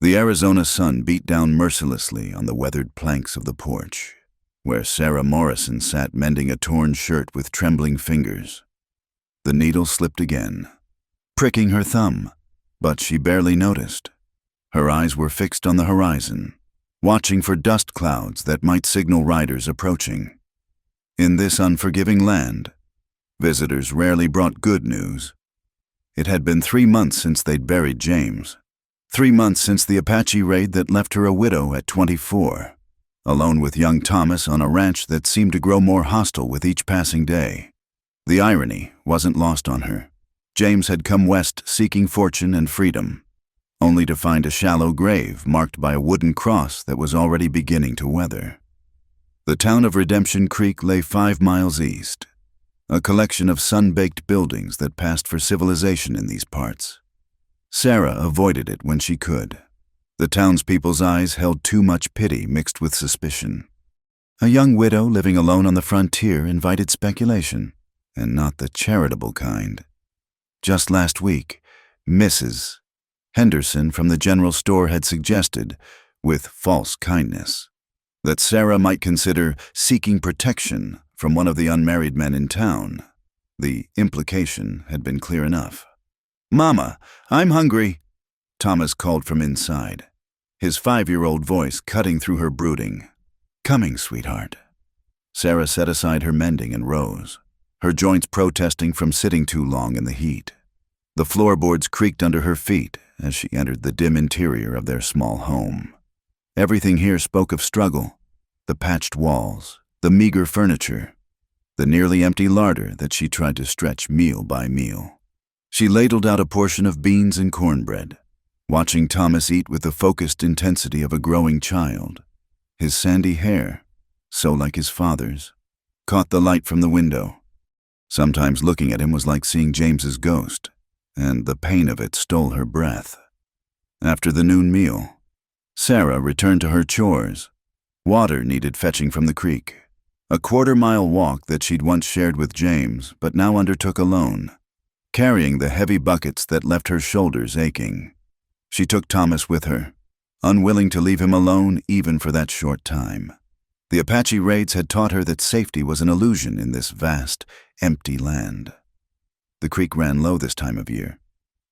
The Arizona sun beat down mercilessly on the weathered planks of the porch, where Sarah Morrison sat mending a torn shirt with trembling fingers. The needle slipped again, pricking her thumb, but she barely noticed. Her eyes were fixed on the horizon, watching for dust clouds that might signal riders approaching. In this unforgiving land, visitors rarely brought good news. It had been 3 months since they'd buried James. 3 months since the Apache raid that left her a widow at 24, alone with young Thomas on a ranch that seemed to grow more hostile with each passing day. The irony wasn't lost on her. James had come west seeking fortune and freedom, only to find a shallow grave marked by a wooden cross that was already beginning to weather. The town of Redemption Creek lay 5 miles east, a collection of sun-baked buildings that passed for civilization in these parts. Sarah avoided it when she could. The townspeople's eyes held too much pity mixed with suspicion. A young widow living alone on the frontier invited speculation, and not the charitable kind. Just last week, Mrs. Henderson from the general store had suggested, with false kindness, that Sarah might consider seeking protection from one of the unmarried men in town. The implication had been clear enough. "Mama, I'm hungry," Thomas called from inside, his 5-year-old voice cutting through her brooding. "Coming, sweetheart." Sarah set aside her mending and rose, her joints protesting from sitting too long in the heat. The floorboards creaked under her feet as she entered the dim interior of their small home. Everything here spoke of struggle: the patched walls, the meager furniture, the nearly empty larder that she tried to stretch meal by meal. She ladled out a portion of beans and cornbread, watching Thomas eat with the focused intensity of a growing child. His sandy hair, so like his father's, caught the light from the window. Sometimes looking at him was like seeing James's ghost, and the pain of it stole her breath. After the noon meal, Sarah returned to her chores. Water needed fetching from the creek, a 1/4-mile walk that she'd once shared with James but now undertook alone, carrying the heavy buckets that left her shoulders aching. She took Thomas with her, unwilling to leave him alone even for that short time. The Apache raids had taught her that safety was an illusion in this vast, empty land. The creek ran low this time of year,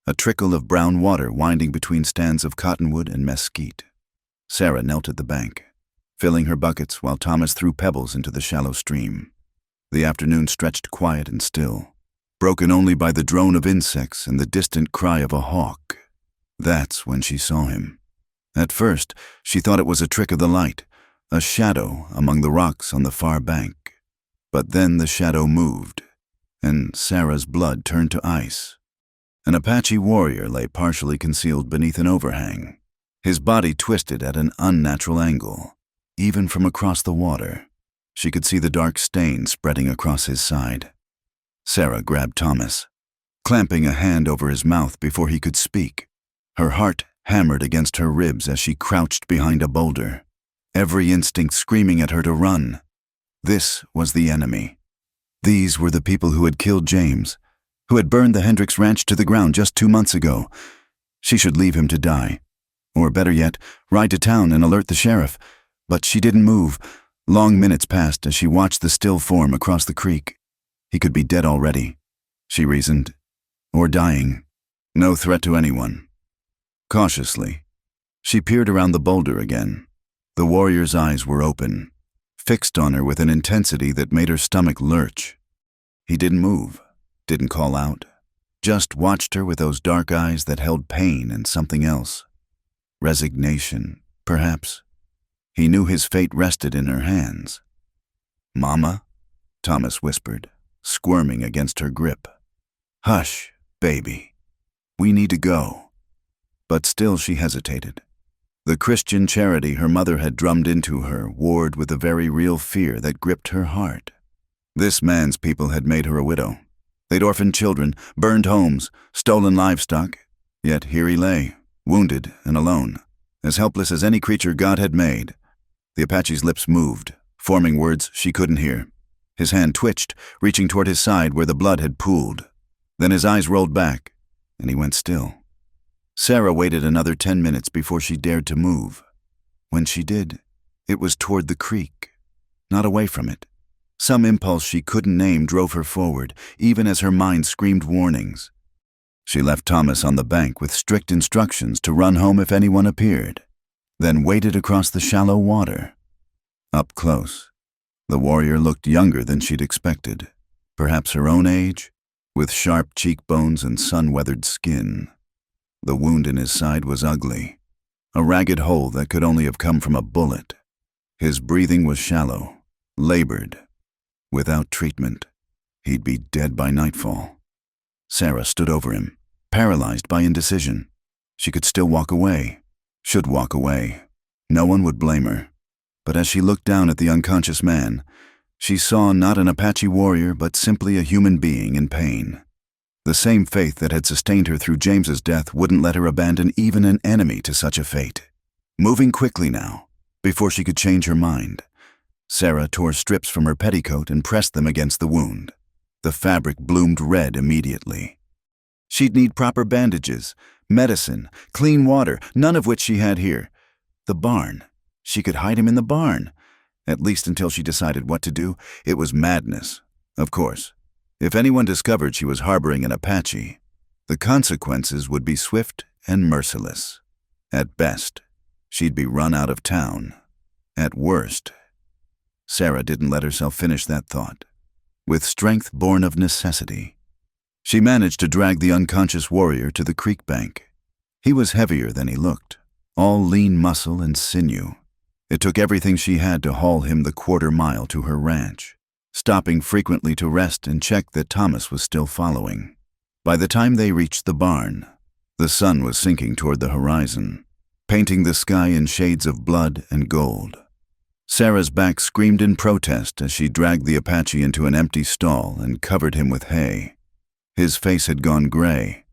a trickle of brown water winding between stands of cottonwood and mesquite. Sarah knelt at the bank, filling her buckets while Thomas threw pebbles into the shallow stream. The afternoon stretched quiet and still, broken only by the drone of insects and the distant cry of a hawk. That's when she saw him. At first, she thought it was a trick of the light, a shadow among the rocks on the far bank. But then the shadow moved, and Sarah's blood turned to ice. An Apache warrior lay partially concealed beneath an overhang, his body twisted at an unnatural angle. Even from across the water, she could see the dark stain spreading across his side. Sarah grabbed Thomas, clamping a hand over his mouth before he could speak. Her heart hammered against her ribs as she crouched behind a boulder, every instinct screaming at her to run. This was the enemy. These were the people who had killed James, who had burned the Hendricks Ranch to the ground just 2 months ago. She should leave him to die. Or better yet, ride to town and alert the sheriff. But she didn't move. Long minutes passed as she watched the still form across the creek. He could be dead already, she reasoned, or dying. No threat to anyone. Cautiously, she peered around the boulder again. The warrior's eyes were open, fixed on her with an intensity that made her stomach lurch. He didn't move, didn't call out, just watched her with those dark eyes that held pain and something else. Resignation, perhaps. He knew his fate rested in her hands. "Mama?" Thomas whispered, squirming against her grip. "Hush, baby. We need to go." But still she hesitated. The Christian charity her mother had drummed into her warred with a very real fear that gripped her heart. This man's people had made her a widow. They'd orphaned children, burned homes, stolen livestock. Yet here he lay, wounded and alone, as helpless as any creature God had made. The Apache's lips moved, forming words she couldn't hear. His hand twitched, reaching toward his side where the blood had pooled. Then his eyes rolled back, and he went still. Sarah waited another 10 minutes before she dared to move. When she did, it was toward the creek, not away from it. Some impulse she couldn't name drove her forward, even as her mind screamed warnings. She left Thomas on the bank with strict instructions to run home if anyone appeared, then waded across the shallow water. Up close, the warrior looked younger than she'd expected, perhaps her own age, with sharp cheekbones and sun-weathered skin. The wound in his side was ugly, a ragged hole that could only have come from a bullet. His breathing was shallow, labored. Without treatment, he'd be dead by nightfall. Sarah stood over him, paralyzed by indecision. She could still walk away, should walk away. No one would blame her. But as she looked down at the unconscious man, she saw not an Apache warrior, but simply a human being in pain. The same faith that had sustained her through James's death wouldn't let her abandon even an enemy to such a fate. Moving quickly now, before she could change her mind, Sarah tore strips from her petticoat and pressed them against the wound. The fabric bloomed red immediately. She'd need proper bandages, medicine, clean water, none of which she had here. The barn. She could hide him in the barn. At least until she decided what to do. It was madness, of course. If anyone discovered she was harboring an Apache, the consequences would be swift and merciless. At best, she'd be run out of town. At worst, Sarah didn't let herself finish that thought. With strength born of necessity, she managed to drag the unconscious warrior to the creek bank. He was heavier than he looked, all lean muscle and sinew. It took everything she had to haul him the quarter-mile to her ranch, stopping frequently to rest and check that Thomas was still following. By the time they reached the barn, the sun was sinking toward the horizon, painting the sky in shades of blood and gold. Sarah's back screamed in protest as she dragged the Apache into an empty stall and covered him with hay. His face had gone gray,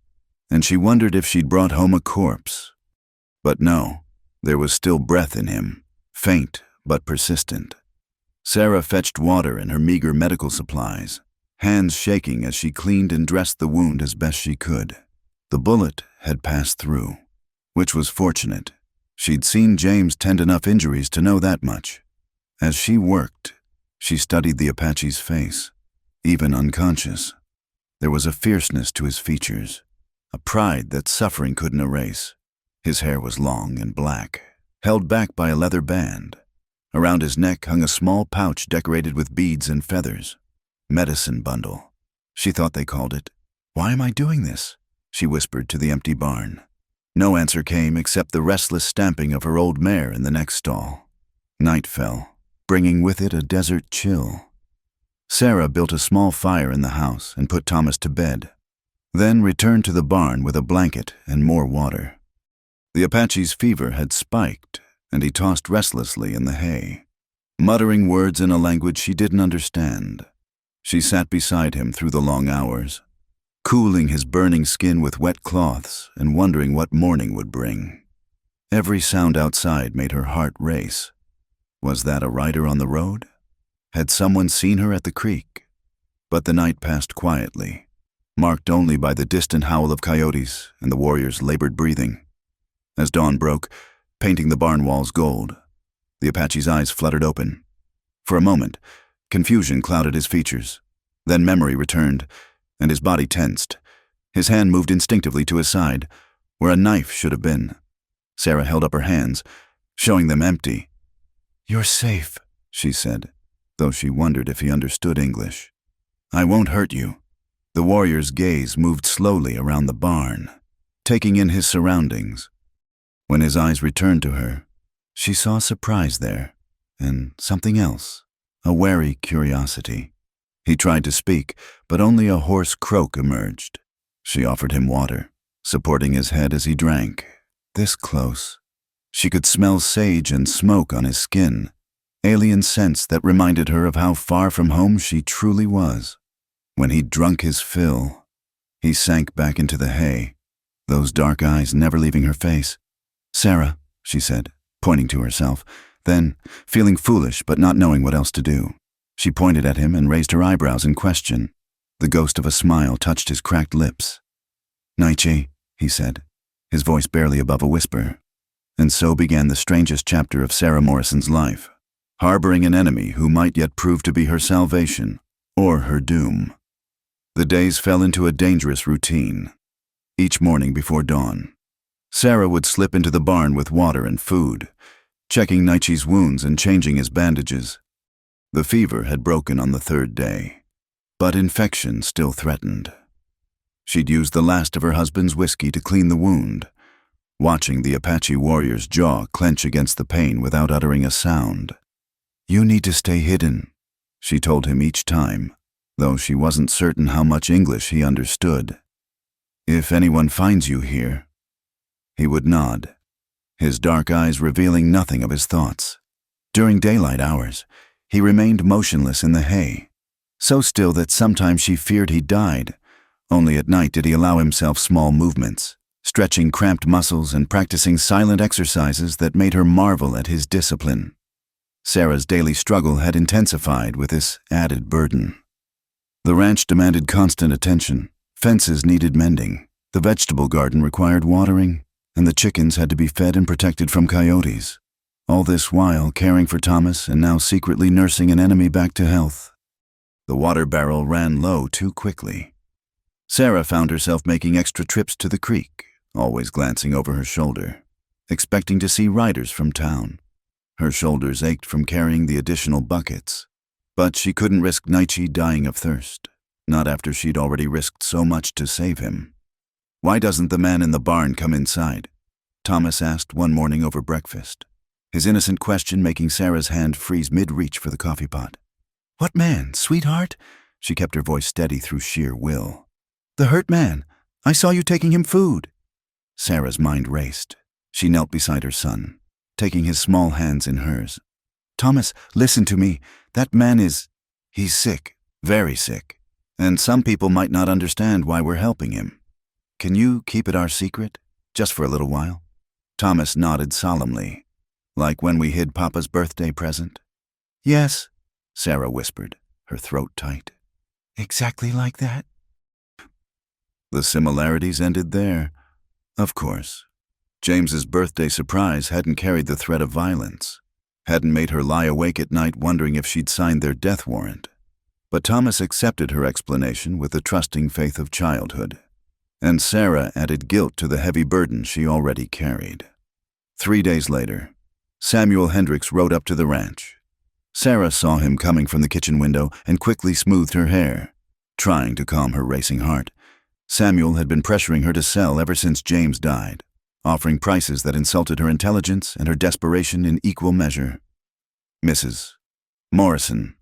and she wondered if she'd brought home a corpse. But no, there was still breath in him, faint but persistent. Sarah fetched water and her meager medical supplies, hands shaking as she cleaned and dressed the wound as best she could. The bullet had passed through, which was fortunate. She'd seen James tend enough injuries to know that much. As she worked, she studied the Apache's face, even unconscious. There was a fierceness to his features, a pride that suffering couldn't erase. His hair was long and black, held back by a leather band. Around his neck hung a small pouch decorated with beads and feathers. Medicine bundle, she thought they called it. "Why am I doing this?" she whispered to the empty barn. No answer came except the restless stamping of her old mare in the next stall. Night fell, bringing with it a desert chill. Sarah built a small fire in the house and put Thomas to bed, then returned to the barn with a blanket and more water. The Apache's fever had spiked, and he tossed restlessly in the hay, muttering words in a language she didn't understand. She sat beside him through the long hours, cooling his burning skin with wet cloths and wondering what morning would bring. Every sound outside made her heart race. Was that a rider on the road? Had someone seen her at the creek? But the night passed quietly, marked only by the distant howl of coyotes and the warrior's labored breathing. As dawn broke, painting the barn walls gold, the Apache's eyes fluttered open. For a moment, confusion clouded his features. Then memory returned, and his body tensed. His hand moved instinctively to his side, where a knife should have been. Sarah held up her hands, showing them empty. "You're safe," she said, though she wondered if he understood English. "I won't hurt you." The warrior's gaze moved slowly around the barn, taking in his surroundings. When his eyes returned to her, she saw surprise there, and something else, a wary curiosity. He tried to speak, but only a hoarse croak emerged. She offered him water, supporting his head as he drank. This close, she could smell sage and smoke on his skin, alien scents that reminded her of how far from home she truly was. When he'd drunk his fill, he sank back into the hay, those dark eyes never leaving her face. "Sarah," she said, pointing to herself. Then, feeling foolish but not knowing what else to do, she pointed at him and raised her eyebrows in question. The ghost of a smile touched his cracked lips. "Naiche," he said. his voice barely above a whisper. And so began the strangest chapter of Sarah Morrison's life, harboring an enemy who might yet prove to be her salvation or her doom. The days fell into a dangerous routine. Each morning before dawn, Sarah would slip into the barn with water and food, checking Naichi's wounds and changing his bandages. The fever had broken on the third day, but infection still threatened. She'd used the last of her husband's whiskey to clean the wound, watching the Apache warrior's jaw clench against the pain without uttering a sound. "You need to stay hidden," she told him each time, though she wasn't certain how much English he understood. "If anyone finds you here," he would nod, his dark eyes revealing nothing of his thoughts. During daylight hours, he remained motionless in the hay, so still that sometimes she feared he died. Only at night did he allow himself small movements, stretching cramped muscles and practicing silent exercises that made her marvel at his discipline. Sarah's daily struggle had intensified with this added burden. The ranch demanded constant attention, fences needed mending, the vegetable garden required watering, and the chickens had to be fed and protected from coyotes. All this while caring for Thomas and now secretly nursing an enemy back to health. The water barrel ran low too quickly. Sarah found herself making extra trips to the creek, always glancing over her shoulder, expecting to see riders from town. Her shoulders ached from carrying the additional buckets, but she couldn't risk Naichi dying of thirst, not after she'd already risked so much to save him. "Why doesn't the man in the barn come inside?" Thomas asked one morning over breakfast, his innocent question making Sarah's hand freeze mid-reach for the coffee pot. "What man, sweetheart?" She kept her voice steady through sheer will. "The hurt man. I saw you taking him food." Sarah's mind raced. She knelt beside her son, taking his small hands in hers. "Thomas, listen to me. That man he's sick, very sick, and some people might not understand why we're helping him. Can you keep it our secret, just for a little while?" Thomas nodded solemnly, like when we hid Papa's birthday present. "Yes," Sarah whispered, her throat tight. "Exactly like that." The similarities ended there. Of course, James's birthday surprise hadn't carried the threat of violence, hadn't made her lie awake at night wondering if she'd signed their death warrant. But Thomas accepted her explanation with the trusting faith of childhood, and Sarah added guilt to the heavy burden she already carried. 3 days later, Samuel Hendricks rode up to the ranch. Sarah saw him coming from the kitchen window and quickly smoothed her hair, trying to calm her racing heart. Samuel had been pressuring her to sell ever since James died, offering prices that insulted her intelligence and her desperation in equal measure. "Mrs. Morrison."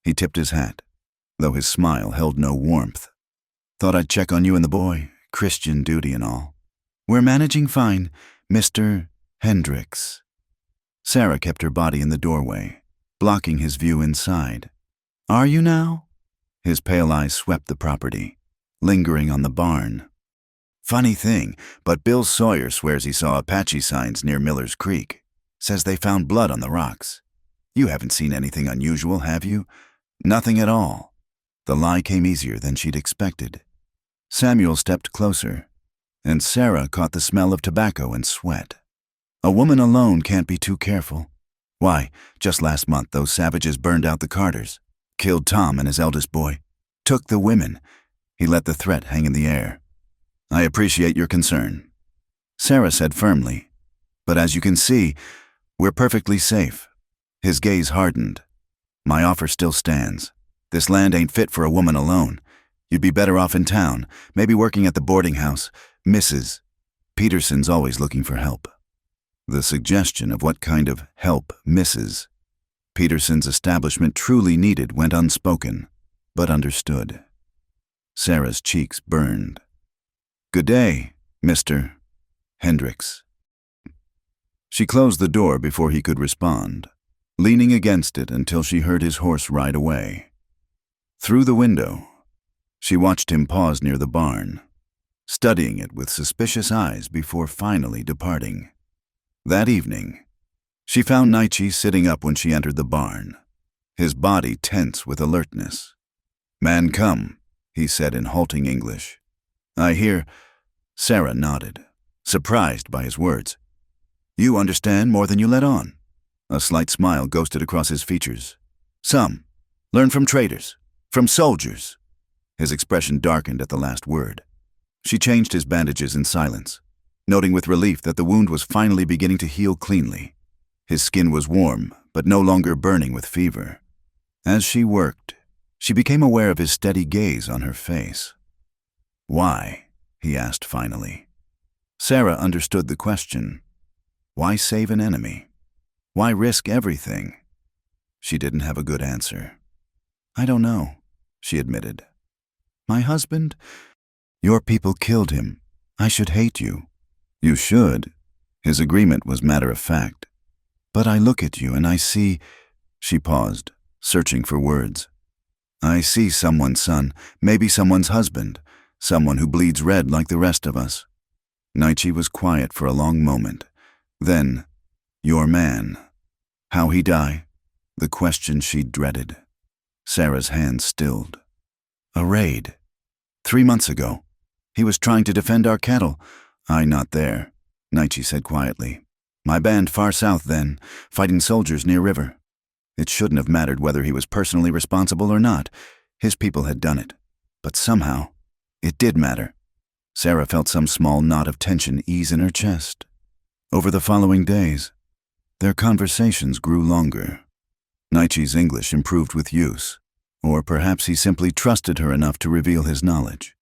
He tipped his hat, though his smile held no warmth. "Thought I'd check on you and the boy, Christian duty and all." "We're managing fine, Mr. Hendricks." Sarah kept her body in the doorway, blocking his view inside. "Are you now?" His pale eyes swept the property, lingering on the barn. "Funny thing, but Bill Sawyer swears he saw Apache signs near Miller's Creek. Says they found blood on the rocks. You haven't seen anything unusual, have you?" "Nothing at all." The lie came easier than she'd expected. Samuel stepped closer, and Sarah caught the smell of tobacco and sweat. A woman alone can't be too careful. Why, just last month those savages burned out the Carters, killed Tom and his eldest boy, took the women. He let the threat hang in the air. "I appreciate your concern," Sarah said firmly, "but as you can see, we're perfectly safe." His gaze hardened. "My offer still stands. This land ain't fit for a woman alone. You'd be better off in town, maybe working at the boarding house. Mrs. Peterson's always looking for help." The suggestion of what kind of help Mrs. Peterson's establishment truly needed went unspoken, but understood. Sarah's cheeks burned. "Good day, Mr. Hendricks." She closed the door before he could respond, leaning against it until she heard his horse ride away. Through the window, she watched him pause near the barn, studying it with suspicious eyes before finally departing. That evening, she found Naichi sitting up when she entered the barn, his body tense with alertness. "Man, come," he said in halting English. "I hear—" Sarah nodded, surprised by his words. "You understand more than you let on." A slight smile ghosted across his features. "Some. Learn from traders. From soldiers." His expression darkened at the last word. She changed his bandages in silence, noting with relief that the wound was finally beginning to heal cleanly. His skin was warm, but no longer burning with fever. As she worked, she became aware of his steady gaze on her face. "Why?" he asked finally. Sarah understood the question. Why save an enemy? Why risk everything? She didn't have a good answer. "I don't know," she admitted. "My husband? Your people killed him. I should hate you." "You should." His agreement was matter of fact. "But I look at you and I see—" She paused, searching for words. "I see someone's son, maybe someone's husband, someone who bleeds red like the rest of us." Naichi was quiet for a long moment. Then, "Your man. How he die?" The question she dreaded. Sarah's hand stilled. "A raid. 3 months ago. He was trying to defend our cattle." "I not there," Naichi said quietly. "My band far south then, fighting soldiers near river. It shouldn't have mattered whether he was personally responsible or not. His people had done it. But somehow, it did matter." Sarah felt some small knot of tension ease in her chest. Over the following days, their conversations grew longer. Naichi's English improved with use, or perhaps he simply trusted her enough to reveal his knowledge.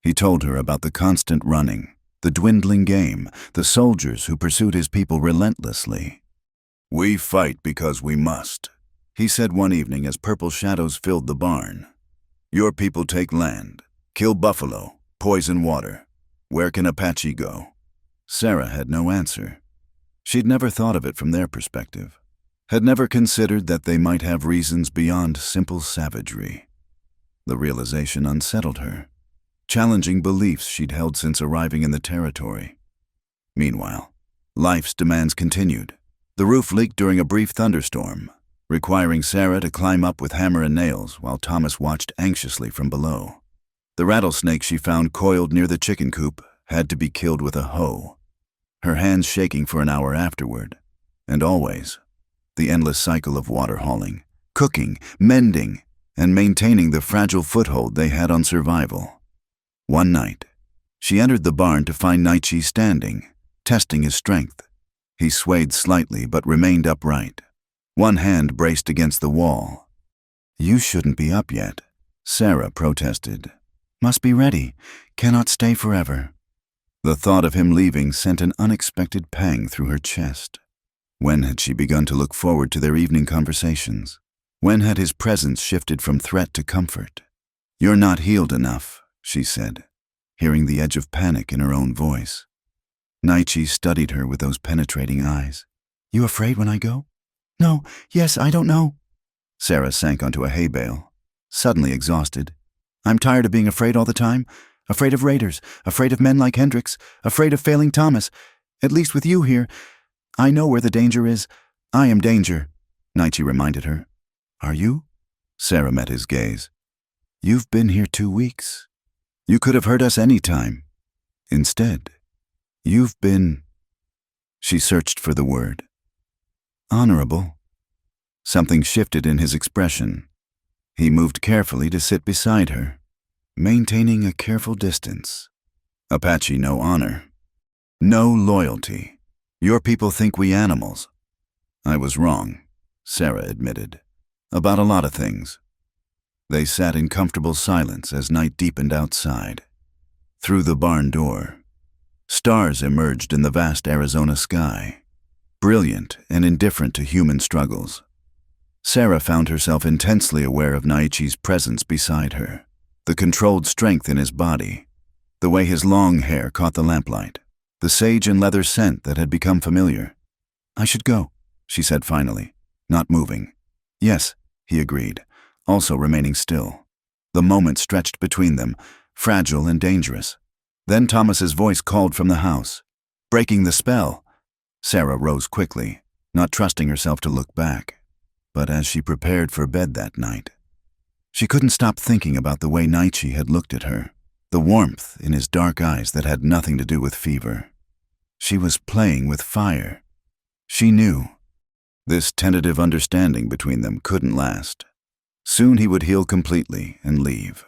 He told her about the constant running, the dwindling game, the soldiers who pursued his people relentlessly. "We fight because we must," he said one evening as purple shadows filled the barn. "Your people take land, kill buffalo, poison water. Where can Apache go?" Sarah had no answer. She'd never thought of it from their perspective, had never considered that they might have reasons beyond simple savagery. The realization unsettled her, challenging beliefs she'd held since arriving in the territory. Meanwhile, life's demands continued. The roof leaked during a brief thunderstorm, requiring Sarah to climb up with hammer and nails while Thomas watched anxiously from below. The rattlesnake she found coiled near the chicken coop had to be killed with a hoe, her hands shaking for an hour afterward. And always, the endless cycle of water hauling, cooking, mending, and maintaining the fragile foothold they had on survival. One night, she entered the barn to find Naichi standing, testing his strength. He swayed slightly but remained upright, one hand braced against the wall. "You shouldn't be up yet," Sarah protested. "Must be ready. Cannot stay forever." The thought of him leaving sent an unexpected pang through her chest. When had she begun to look forward to their evening conversations? When had his presence shifted from threat to comfort? "You're not healed enough," she said, hearing the edge of panic in her own voice. Naichi studied her with those penetrating eyes. "You afraid when I go?" "No, yes, I don't know." Sarah sank onto a hay bale, suddenly exhausted. "I'm tired of being afraid all the time. Afraid of raiders, afraid of men like Hendricks, afraid of failing Thomas. At least with you here, I know where the danger is. I am danger," Naichi reminded her. "Are you?" Sarah met his gaze. "You've been here 2 weeks. You could have hurt us any time. Instead, you've been—" She searched for the word. "Honorable." Something shifted in his expression. He moved carefully to sit beside her, maintaining a careful distance. "Apache no honor. No loyalty. Your people think we animals." "I was wrong," Sarah admitted, "about a lot of things." They sat in comfortable silence as night deepened outside. Through the barn door, stars emerged in the vast Arizona sky, brilliant and indifferent to human struggles. Sarah found herself intensely aware of Naichi's presence beside her, the controlled strength in his body, the way his long hair caught the lamplight, the sage and leather scent that had become familiar. "I should go," she said finally, not moving. "Yes," he agreed, also remaining still. The moment stretched between them, fragile and dangerous. Then Thomas's voice called from the house. "Breaking the spell." Sarah rose quickly, not trusting herself to look back. But as she prepared for bed that night, she couldn't stop thinking about the way Naichi had looked at her, the warmth in his dark eyes that had nothing to do with fever. She was playing with fire. She knew. This tentative understanding between them couldn't last. Soon he would heal completely and leave,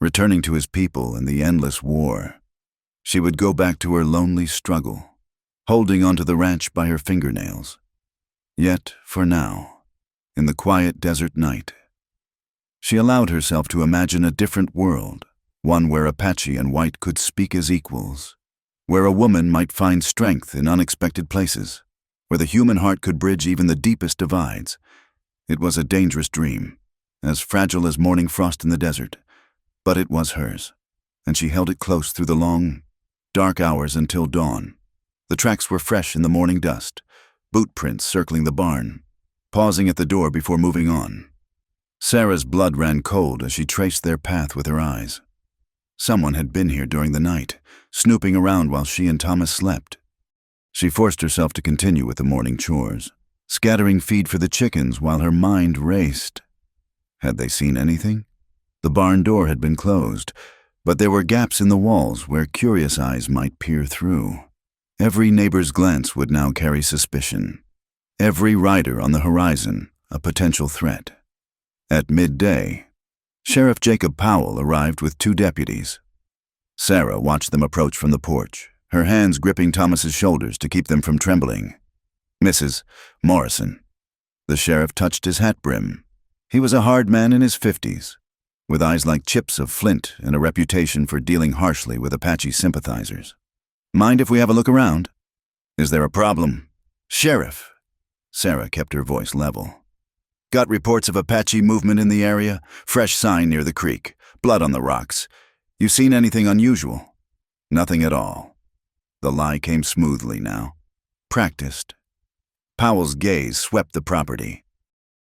returning to his people and the endless war. She would go back to her lonely struggle, holding onto the ranch by her fingernails. Yet, for now, in the quiet desert night, she allowed herself to imagine a different world, one where Apache and white could speak as equals, where a woman might find strength in unexpected places, where the human heart could bridge even the deepest divides. It was a dangerous dream, as fragile as morning frost in the desert, but it was hers, and she held it close through the long, dark hours until dawn. The tracks were fresh in the morning dust, boot prints circling the barn, pausing at the door before moving on. Sarah's blood ran cold as she traced their path with her eyes. Someone had been here during the night, snooping around while she and Thomas slept. She forced herself to continue with the morning chores, scattering feed for the chickens while her mind raced. Had they seen anything? The barn door had been closed, but there were gaps in the walls where curious eyes might peer through. Every neighbor's glance would now carry suspicion. Every rider on the horizon, a potential threat. At midday, Sheriff Jacob Powell arrived with 2 deputies. Sarah watched them approach from the porch, her hands gripping Thomas's shoulders to keep them from trembling. "Mrs. Morrison." The sheriff touched his hat brim. He was a hard man in his 50s, with eyes like chips of flint and a reputation for dealing harshly with Apache sympathizers. "Mind if we have a look around? Is there a problem?" "Sheriff." Sarah kept her voice level. "Got reports of Apache movement in the area, fresh sign near the creek, blood on the rocks. You seen anything unusual?" "Nothing at all." The lie came smoothly now. Practiced. Powell's gaze swept the property.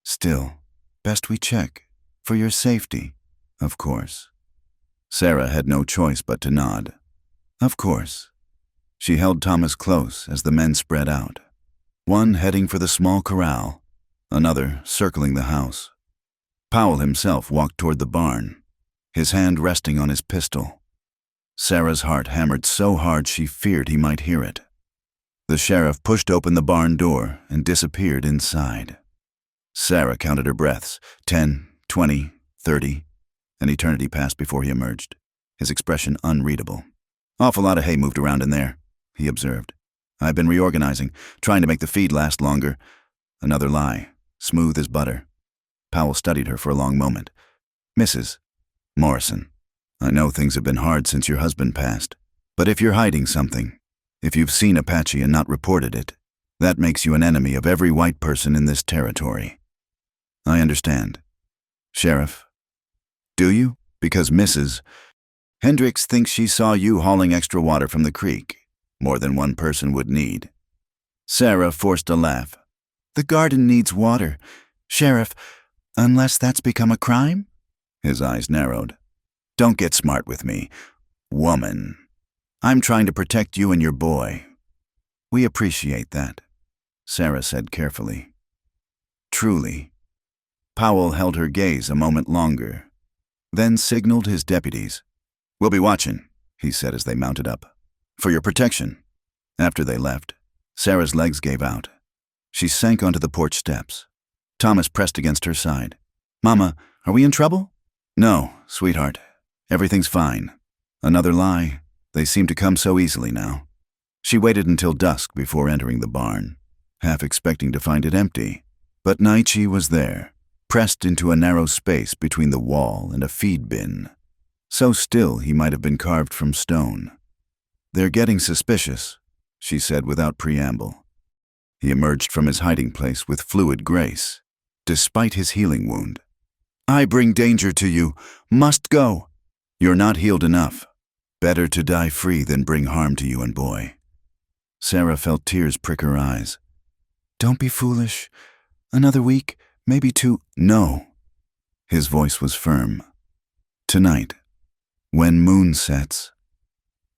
"Still, best we check. For your safety, of course." Sarah had no choice but to nod. "Of course." She held Thomas close as the men spread out. One heading for the small corral, another circling the house. Powell himself walked toward the barn, his hand resting on his pistol. Sarah's heart hammered so hard she feared he might hear it. The sheriff pushed open the barn door and disappeared inside. Sarah counted her breaths. 10, 20, 30. An eternity passed before he emerged, his expression unreadable. "Awful lot of hay moved around in there," he observed. "I've been reorganizing, trying to make the feed last longer." Another lie, smooth as butter. Powell studied her for a long moment. "Mrs. Morrison, I know things have been hard since your husband passed, but if you're hiding something, if you've seen Apache and not reported it, that makes you an enemy of every white person in this territory." "I understand." "Sheriff, do you? Because Mrs. Hendricks thinks she saw you hauling extra water from the creek, more than one person would need." Sarah forced a laugh. "The garden needs water, Sheriff, unless that's become a crime?" His eyes narrowed. "Don't get smart with me, woman. I'm trying to protect you and your boy." "We appreciate that," Sarah said carefully. "Truly." Powell held her gaze a moment longer, then signaled his deputies. "We'll be watching," he said as they mounted up. "For your protection." After they left, Sarah's legs gave out. She sank onto the porch steps. Thomas pressed against her side. "Mama, are we in trouble?" "No, sweetheart. Everything's fine." Another lie. They seemed to come so easily now. She waited until dusk before entering the barn, half expecting to find it empty. But Naichi was there, pressed into a narrow space between the wall and a feed bin. So still he might have been carved from stone. "They're getting suspicious," she said without preamble. He emerged from his hiding place with fluid grace, despite his healing wound. "I bring danger to you. Must go." "You're not healed enough. Better to die free than bring harm to you and boy." Sarah felt tears prick her eyes. "Don't be foolish. Another week, maybe 2. "No." His voice was firm. "Tonight, when moon sets."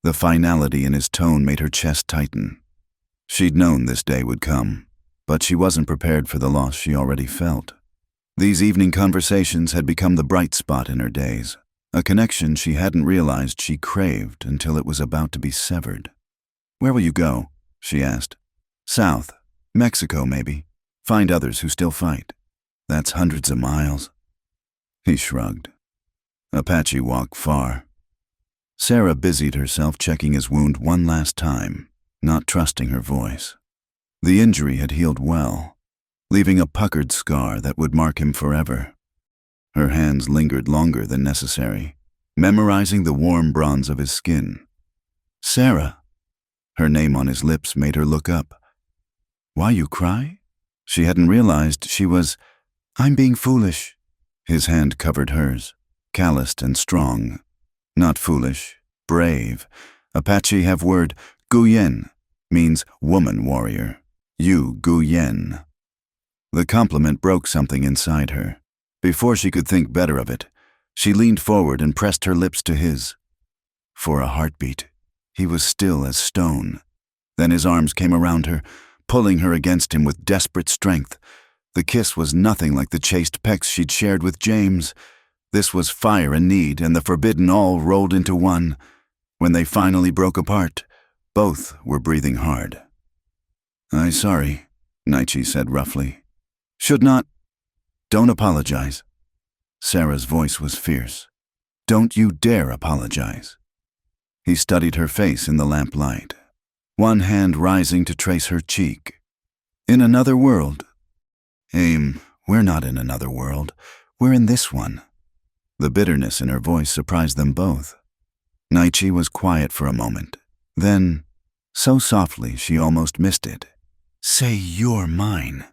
The finality in his tone made her chest tighten. She'd known this day would come, but she wasn't prepared for the loss she already felt. These evening conversations had become the bright spot in her days, a connection she hadn't realized she craved until it was about to be severed. "Where will you go?" she asked. South. Mexico, maybe. Find others who still fight. That's hundreds of miles. He shrugged. Apache walk far. Sarah busied herself checking his wound one last time, not trusting her voice. The injury had healed well, leaving a puckered scar that would mark him forever. Her hands lingered longer than necessary, memorizing the warm bronze of his skin. Sarah. Her name on his lips made her look up. Why you cry? She hadn't realized she was... I'm being foolish. His hand covered hers, calloused and strong. Not foolish, brave. Apache have word Guyen, means woman warrior. You Guyen. The compliment broke something inside her. Before she could think better of it, she leaned forward and pressed her lips to his. For a heartbeat, he was still as stone. Then his arms came around her, pulling her against him with desperate strength. The kiss was nothing like the chaste pecks she'd shared with James. This was fire and need, and the forbidden all rolled into one. When they finally broke apart, both were breathing hard. I'm sorry, Nietzsche said roughly. Should not. Don't apologize. Sarah's voice was fierce. Don't you dare apologize. He studied her face in the lamplight, one hand rising to trace her cheek. In another world. Aim, we're not in another world. We're in this one. The bitterness in her voice surprised them both. Nietzsche was quiet for a moment. Then, so softly she almost missed it. Say you're mine.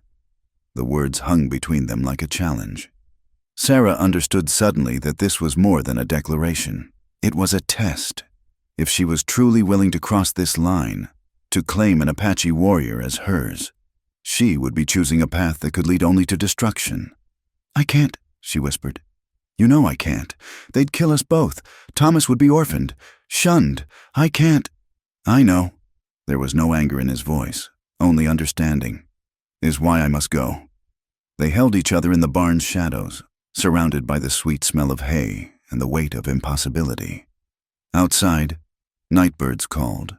The words hung between them like a challenge. Sarah understood suddenly that this was more than a declaration. It was a test. If she was truly willing to cross this line, to claim an Apache warrior as hers, she would be choosing a path that could lead only to destruction. I can't, she whispered. You know I can't. They'd kill us both. Thomas would be orphaned, shunned. I can't. I know. There was no anger in his voice, only understanding. Is why I must go. They held each other in the barn's shadows, surrounded by the sweet smell of hay and the weight of impossibility. Outside, nightbirds called,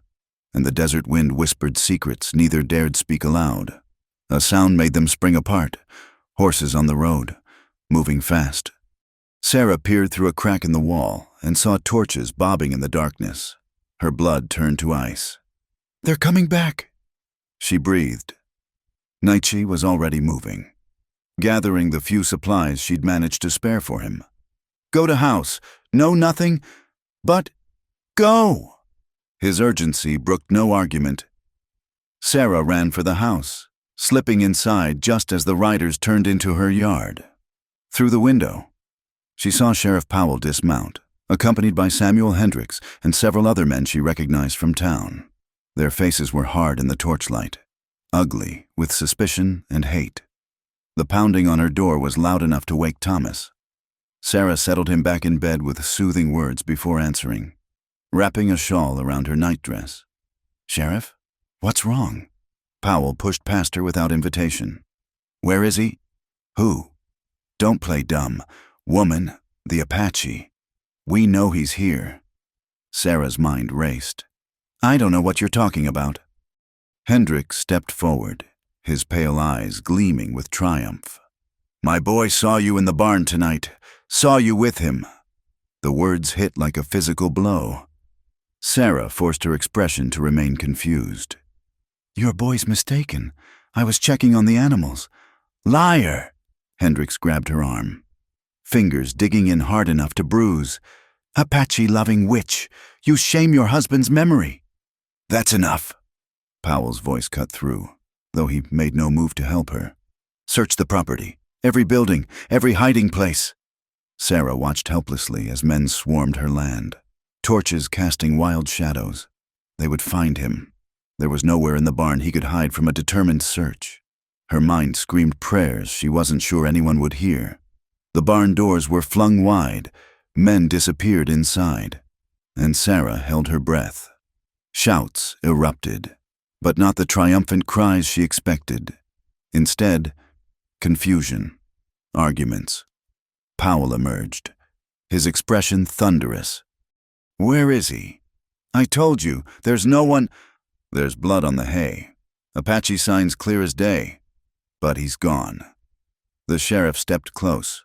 and the desert wind whispered secrets neither dared speak aloud. A sound made them spring apart, horses on the road, moving fast. Sarah peered through a crack in the wall and saw torches bobbing in the darkness. Her blood turned to ice. They're coming back, she breathed. Nietzsche was already moving, gathering the few supplies she'd managed to spare for him. Go to house. No nothing, but go. His urgency brooked no argument. Sarah ran for the house, slipping inside just as the riders turned into her yard. Through the window, she saw Sheriff Powell dismount, accompanied by Samuel Hendricks and several other men she recognized from town. Their faces were hard in the torchlight, ugly with suspicion and hate. The pounding on her door was loud enough to wake Thomas. Sarah settled him back in bed with soothing words before answering, wrapping a shawl around her nightdress. Sheriff, what's wrong? Powell pushed past her without invitation. Where is he? Who? Don't play dumb. Woman, the Apache. We know he's here. Sarah's mind raced. I don't know what you're talking about. Hendricks stepped forward, his pale eyes gleaming with triumph. My boy saw you in the barn tonight. Saw you with him. The words hit like a physical blow. Sarah forced her expression to remain confused. Your boy's mistaken. I was checking on the animals. Liar! Hendricks grabbed her arm, fingers digging in hard enough to bruise. Apache-loving witch, you shame your husband's memory. That's enough. Powell's voice cut through, though he made no move to help her. Search the property, every building, every hiding place. Sarah watched helplessly as men swarmed her land, torches casting wild shadows. They would find him. There was nowhere in the barn he could hide from a determined search. Her mind screamed prayers she wasn't sure anyone would hear. The barn doors were flung wide. Men disappeared inside, and Sarah held her breath. Shouts erupted, but not the triumphant cries she expected. Instead, confusion, arguments. Powell emerged, his expression thunderous. Where is he? I told you, there's no one. There's blood on the hay. Apache signs clear as day. But he's gone. The sheriff stepped close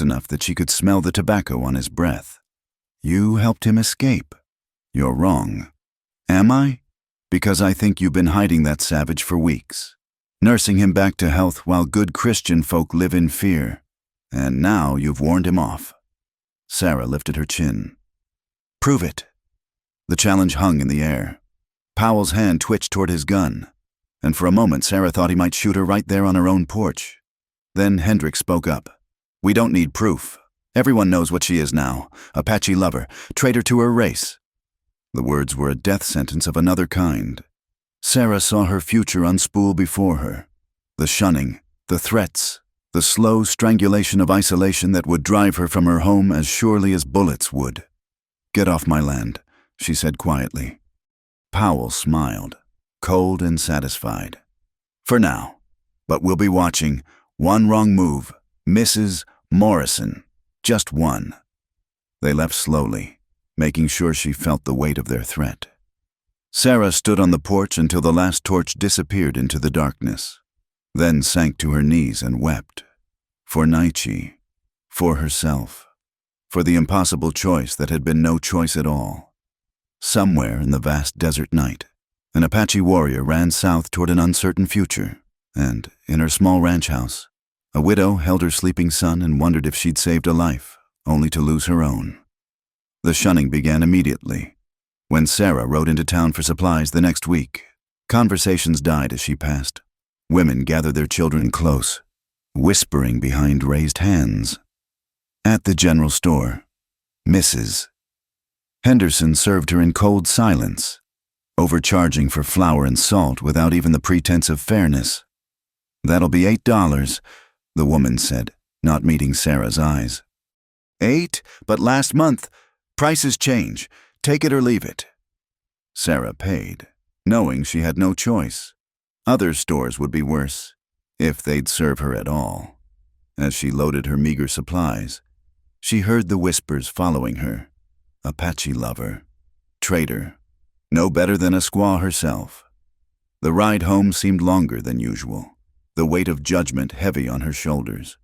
enough that she could smell the tobacco on his breath. You helped him escape. You're wrong. Am I? Because I think you've been hiding that savage for weeks, nursing him back to health while good Christian folk live in fear. And now you've warned him off. Sarah lifted her chin. Prove it. The challenge hung in the air. Powell's hand twitched toward his gun, and for a moment Sarah thought he might shoot her right there on her own porch. Then Hendrik spoke up. We don't need proof. Everyone knows what she is now. Apache lover, traitor to her race. The words were a death sentence of another kind. Sarah saw her future unspool before her. The shunning, the threats, the slow strangulation of isolation that would drive her from her home as surely as bullets would. Get off my land, she said quietly. Powell smiled, cold and satisfied. For now, but we'll be watching. One wrong move, Mrs. Morrison, just one. They left slowly, making sure she felt the weight of their threat. Sarah stood on the porch until the last torch disappeared into the darkness, then sank to her knees and wept. For Naichi, for herself, for the impossible choice that had been no choice at all. Somewhere in the vast desert night, an Apache warrior ran south toward an uncertain future, and, in her small ranch house, a widow held her sleeping son and wondered if she'd saved a life, only to lose her own. The shunning began immediately. When Sarah rode into town for supplies the next week, conversations died as she passed. Women gathered their children close, whispering behind raised hands. At the general store, Mrs. Henderson served her in cold silence, overcharging for flour and salt without even the pretense of fairness. That'll be $8, the woman said, not meeting Sarah's eyes. 8, but last month. Prices change. Take it or leave it. Sarah paid, knowing she had no choice. Other stores would be worse, if they'd serve her at all. As she loaded her meager supplies, she heard the whispers following her. Apache lover, traitor, no better than a squaw herself. The ride home seemed longer than usual, the weight of judgment heavy on her shoulders.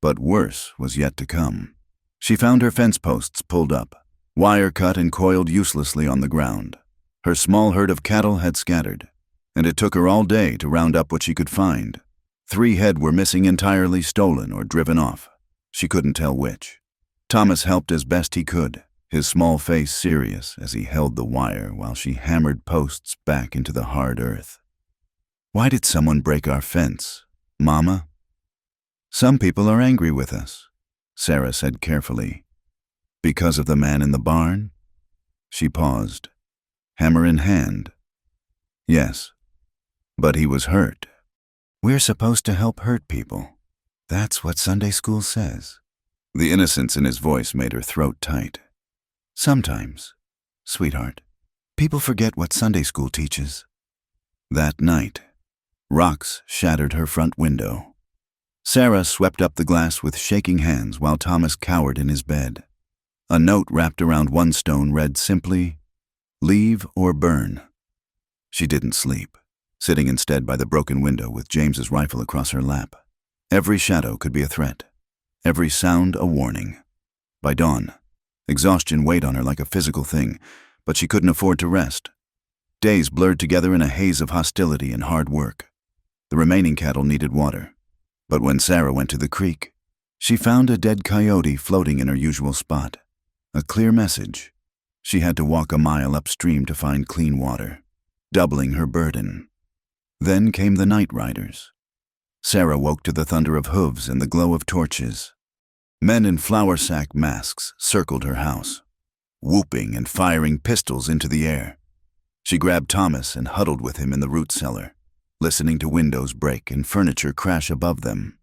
But worse was yet to come. She found her fence posts pulled up, wire cut and coiled uselessly on the ground. Her small herd of cattle had scattered, and it took her all day to round up what she could find. 3 head were missing entirely, stolen or driven off. She couldn't tell which. Thomas helped as best he could, his small face serious as he held the wire while she hammered posts back into the hard earth. Why did someone break our fence, Mama? Some people are angry with us, Sarah said carefully. Because of the man in the barn? She paused, hammer in hand. Yes, but he was hurt. We're supposed to help hurt people. That's what Sunday school says. The innocence in his voice made her throat tight. Sometimes, sweetheart, people forget what Sunday school teaches. That night, rocks shattered her front window. Sarah swept up the glass with shaking hands while Thomas cowered in his bed. A note wrapped around one stone read simply, "Leave or burn." She didn't sleep, sitting instead by the broken window with James's rifle across her lap. Every shadow could be a threat, every sound a warning. By dawn, exhaustion weighed on her like a physical thing, but she couldn't afford to rest. Days blurred together in a haze of hostility and hard work. The remaining cattle needed water, but when Sarah went to the creek, she found a dead coyote floating in her usual spot. A clear message. She had to walk a mile upstream to find clean water, doubling her burden. Then came the night riders. Sarah woke to the thunder of hooves and the glow of torches. Men in flour sack masks circled her house, whooping and firing pistols into the air. She grabbed Thomas and huddled with him in the root cellar, listening to windows break and furniture crash above them.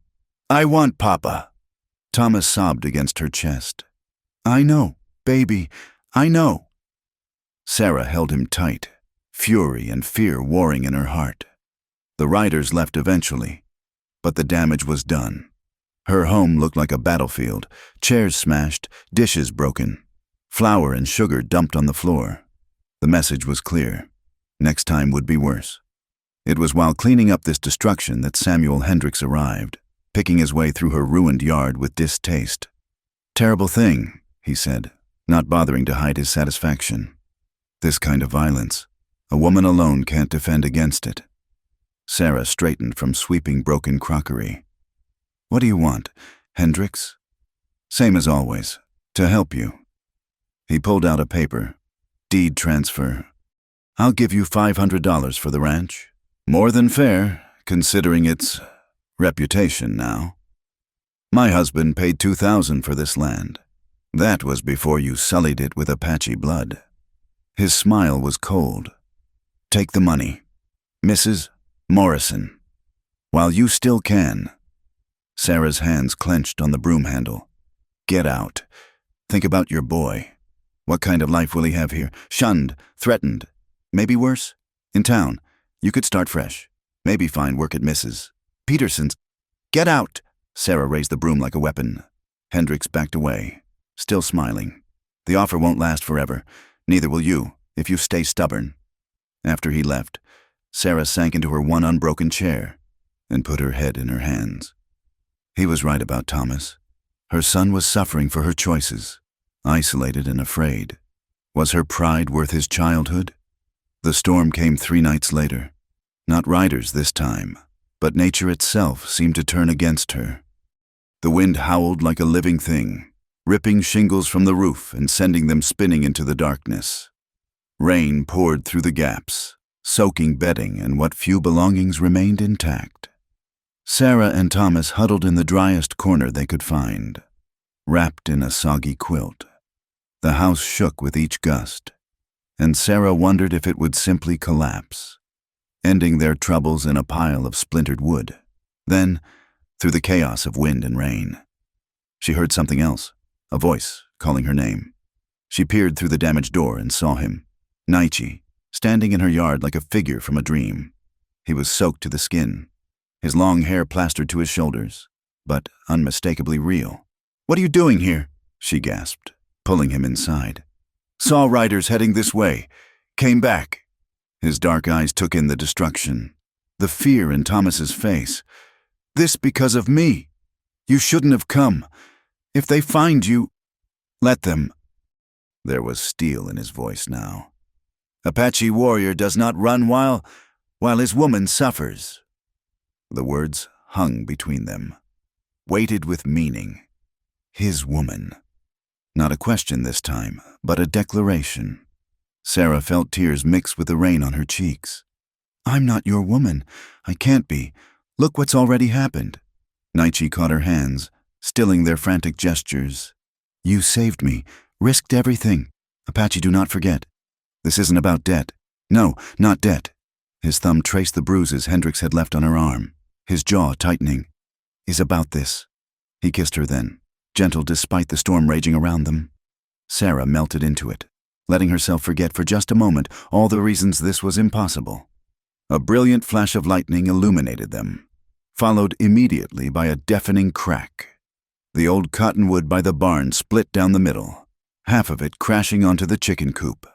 "I want Papa." Thomas sobbed against her chest. "I know, baby, I know." Sarah held him tight, fury and fear warring in her heart. The riders left eventually, but the damage was done. Her home looked like a battlefield, chairs smashed, dishes broken, flour and sugar dumped on the floor. The message was clear. Next time would be worse. It was while cleaning up this destruction that Samuel Hendricks arrived, picking his way through her ruined yard with distaste. "Terrible thing," he said, not bothering to hide his satisfaction. "This kind of violence. A woman alone can't defend against it." Sarah straightened from sweeping broken crockery. "What do you want, Hendricks?" "Same as always. To help you." He pulled out a paper. "Deed transfer. I'll give you $500 for the ranch. More than fair, considering its reputation now. My husband paid $2,000 for this land. That was before you sullied it with Apache blood." His smile was cold. "Take the money. Mrs. Morrison. While you still can." Sarah's hands clenched on the broom handle. "Get out. Think about your boy. What kind of life will he have here? Shunned, threatened, maybe worse? In town, you could start fresh. Maybe find work at Mrs. Peterson's." "Get out!" Sarah raised the broom like a weapon. Hendricks backed away, still smiling. "The offer won't last forever. Neither will you, if you stay stubborn." After he left, Sarah sank into her one unbroken chair and put her head in her hands. He was right about Thomas. Her son was suffering for her choices, isolated and afraid. Was her pride worth his childhood? The storm came 3 nights later. Not riders this time, but nature itself seemed to turn against her. The wind howled like a living thing, ripping shingles from the roof and sending them spinning into the darkness. Rain poured through the gaps, soaking bedding and what few belongings remained intact. Sarah and Thomas huddled in the driest corner they could find, wrapped in a soggy quilt. The house shook with each gust, and Sarah wondered if it would simply collapse, ending their troubles in a pile of splintered wood. Then, through the chaos of wind and rain, she heard something else, a voice calling her name. She peered through the damaged door and saw him, Naichi, standing in her yard like a figure from a dream. He was soaked to the skin, his long hair plastered to his shoulders, but unmistakably real. "What are you doing here?" she gasped, pulling him inside. "Saw riders heading this way. Came back." His dark eyes took in the destruction, the fear in Thomas's face. "This because of me. You shouldn't have come. If they find you, let them." There was steel in his voice now. "Apache warrior does not run while his woman suffers." The words hung between them, weighted with meaning. His woman. Not a question this time, but a declaration. Sarah felt tears mix with the rain on her cheeks. "I'm not your woman. I can't be. Look what's already happened." Naichi caught her hands, stilling their frantic gestures. "You saved me, risked everything. Apache, do not forget. This isn't about debt. No, not debt." His thumb traced the bruises Hendricks had left on her arm, his jaw tightening. "Is about this." He kissed her then, gentle despite the storm raging around them. Sarah melted into it, letting herself forget for just a moment all the reasons this was impossible. A brilliant flash of lightning illuminated them, followed immediately by a deafening crack. The old cottonwood by the barn split down the middle, half of it crashing onto the chicken coop.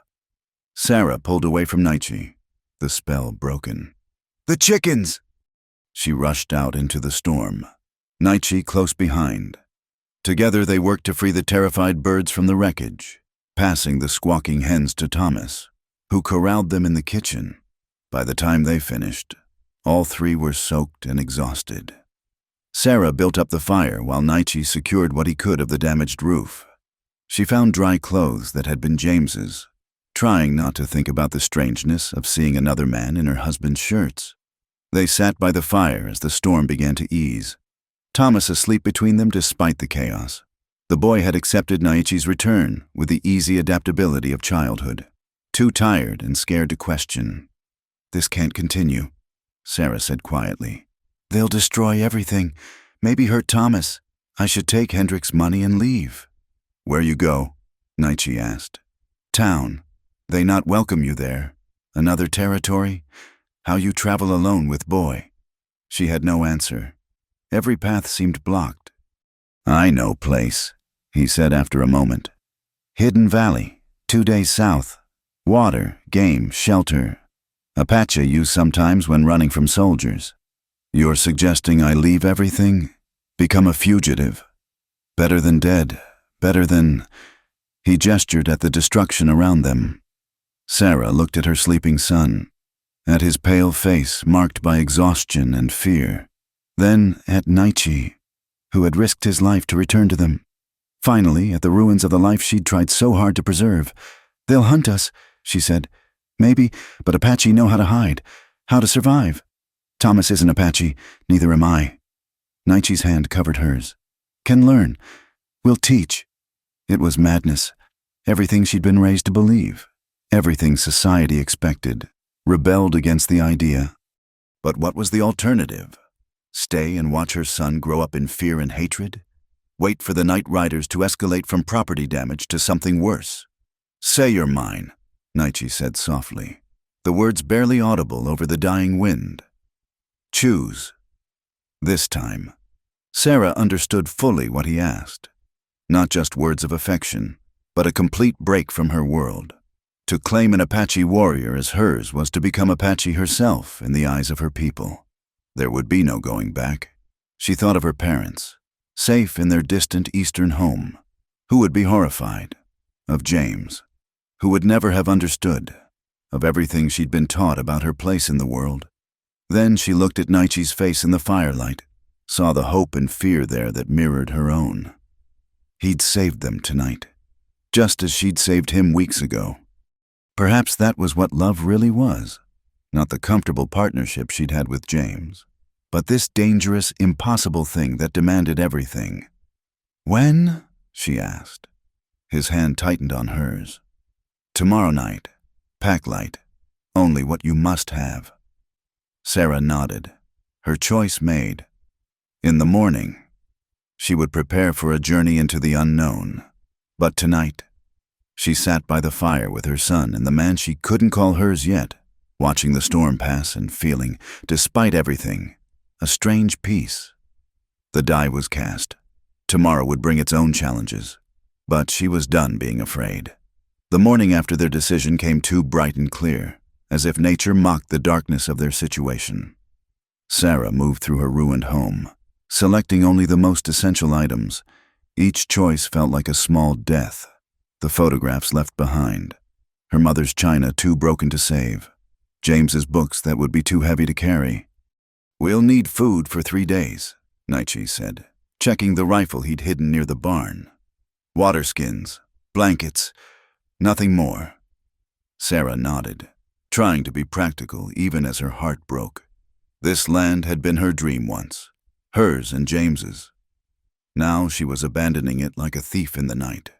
Sarah pulled away from Naichi, the spell broken. "The chickens!" She rushed out into the storm, Naichi close behind. Together they worked to free the terrified birds from the wreckage, passing the squawking hens to Thomas, who corralled them in the kitchen. By the time they finished, all 3 were soaked and exhausted. Sarah built up the fire while Naichi secured what he could of the damaged roof. She found dry clothes that had been James's, trying not to think about the strangeness of seeing another man in her husband's shirts. They sat by the fire as the storm began to ease, Thomas asleep between them despite the chaos. The boy had accepted Naichi's return with the easy adaptability of childhood, too tired and scared to question. "This can't continue," Sarah said quietly. "They'll destroy everything, maybe hurt Thomas. I should take Hendricks' money and leave." "Where you go?" Naichi asked. "Town. They not welcome you there. Another territory? How you travel alone with boy?" She had no answer. Every path seemed blocked. "I know place," he said after a moment. "Hidden Valley, 2 days south. Water, game, shelter. Apache used sometimes when running from soldiers. You're suggesting I leave everything? Become a fugitive? Better than dead. Better than... He gestured at the destruction around them. Sarah looked at her sleeping son, at his pale face marked by exhaustion and fear, then at Naichi, who had risked his life to return to them. Finally, at the ruins of the life she'd tried so hard to preserve. They'll hunt us, she said. Maybe, but Apache know how to hide, how to survive. Thomas isn't Apache, neither am I. Naichi's hand covered hers. Can learn. We'll teach. It was madness. Everything she'd been raised to believe. Everything society expected. Rebelled against the idea. But what was the alternative? Stay and watch her son grow up in fear and hatred? Wait for the night riders to escalate from property damage to something worse? Say you're mine, Naichi said softly, the words barely audible over the dying wind. Choose. This time, Sarah understood fully what he asked. Not just words of affection, but a complete break from her world. To claim an Apache warrior as hers was to become Apache herself in the eyes of her people. There would be no going back. She thought of her parents, safe in their distant eastern home, who would be horrified. Of James, who would never have understood. Of everything she'd been taught about her place in the world. Then she looked at Naichi's face in the firelight, saw the hope and fear there that mirrored her own. He'd saved them tonight, just as she'd saved him weeks ago. Perhaps that was what love really was. Not the comfortable partnership she'd had with James, but this dangerous, impossible thing that demanded everything. When? She asked. His hand tightened on hers. Tomorrow night. Pack light. Only what you must have. Sarah nodded, her choice made. In the morning, she would prepare for a journey into the unknown. But tonight, she sat by the fire with her son and the man she couldn't call hers yet, watching the storm pass and feeling, despite everything, a strange peace. The die was cast. Tomorrow would bring its own challenges, but she was done being afraid. The morning after their decision came too bright and clear, as if nature mocked the darkness of their situation. Sarah moved through her ruined home, selecting only the most essential items. Each choice felt like a small death. The photographs left behind, her mother's china too broken to save, James's books that would be too heavy to carry. We'll need food for 3 days, Naichi said, checking the rifle he'd hidden near the barn. Water skins, blankets, nothing more. Sarah nodded, trying to be practical even as her heart broke. This land had been her dream once, hers and James's. Now she was abandoning it like a thief in the night.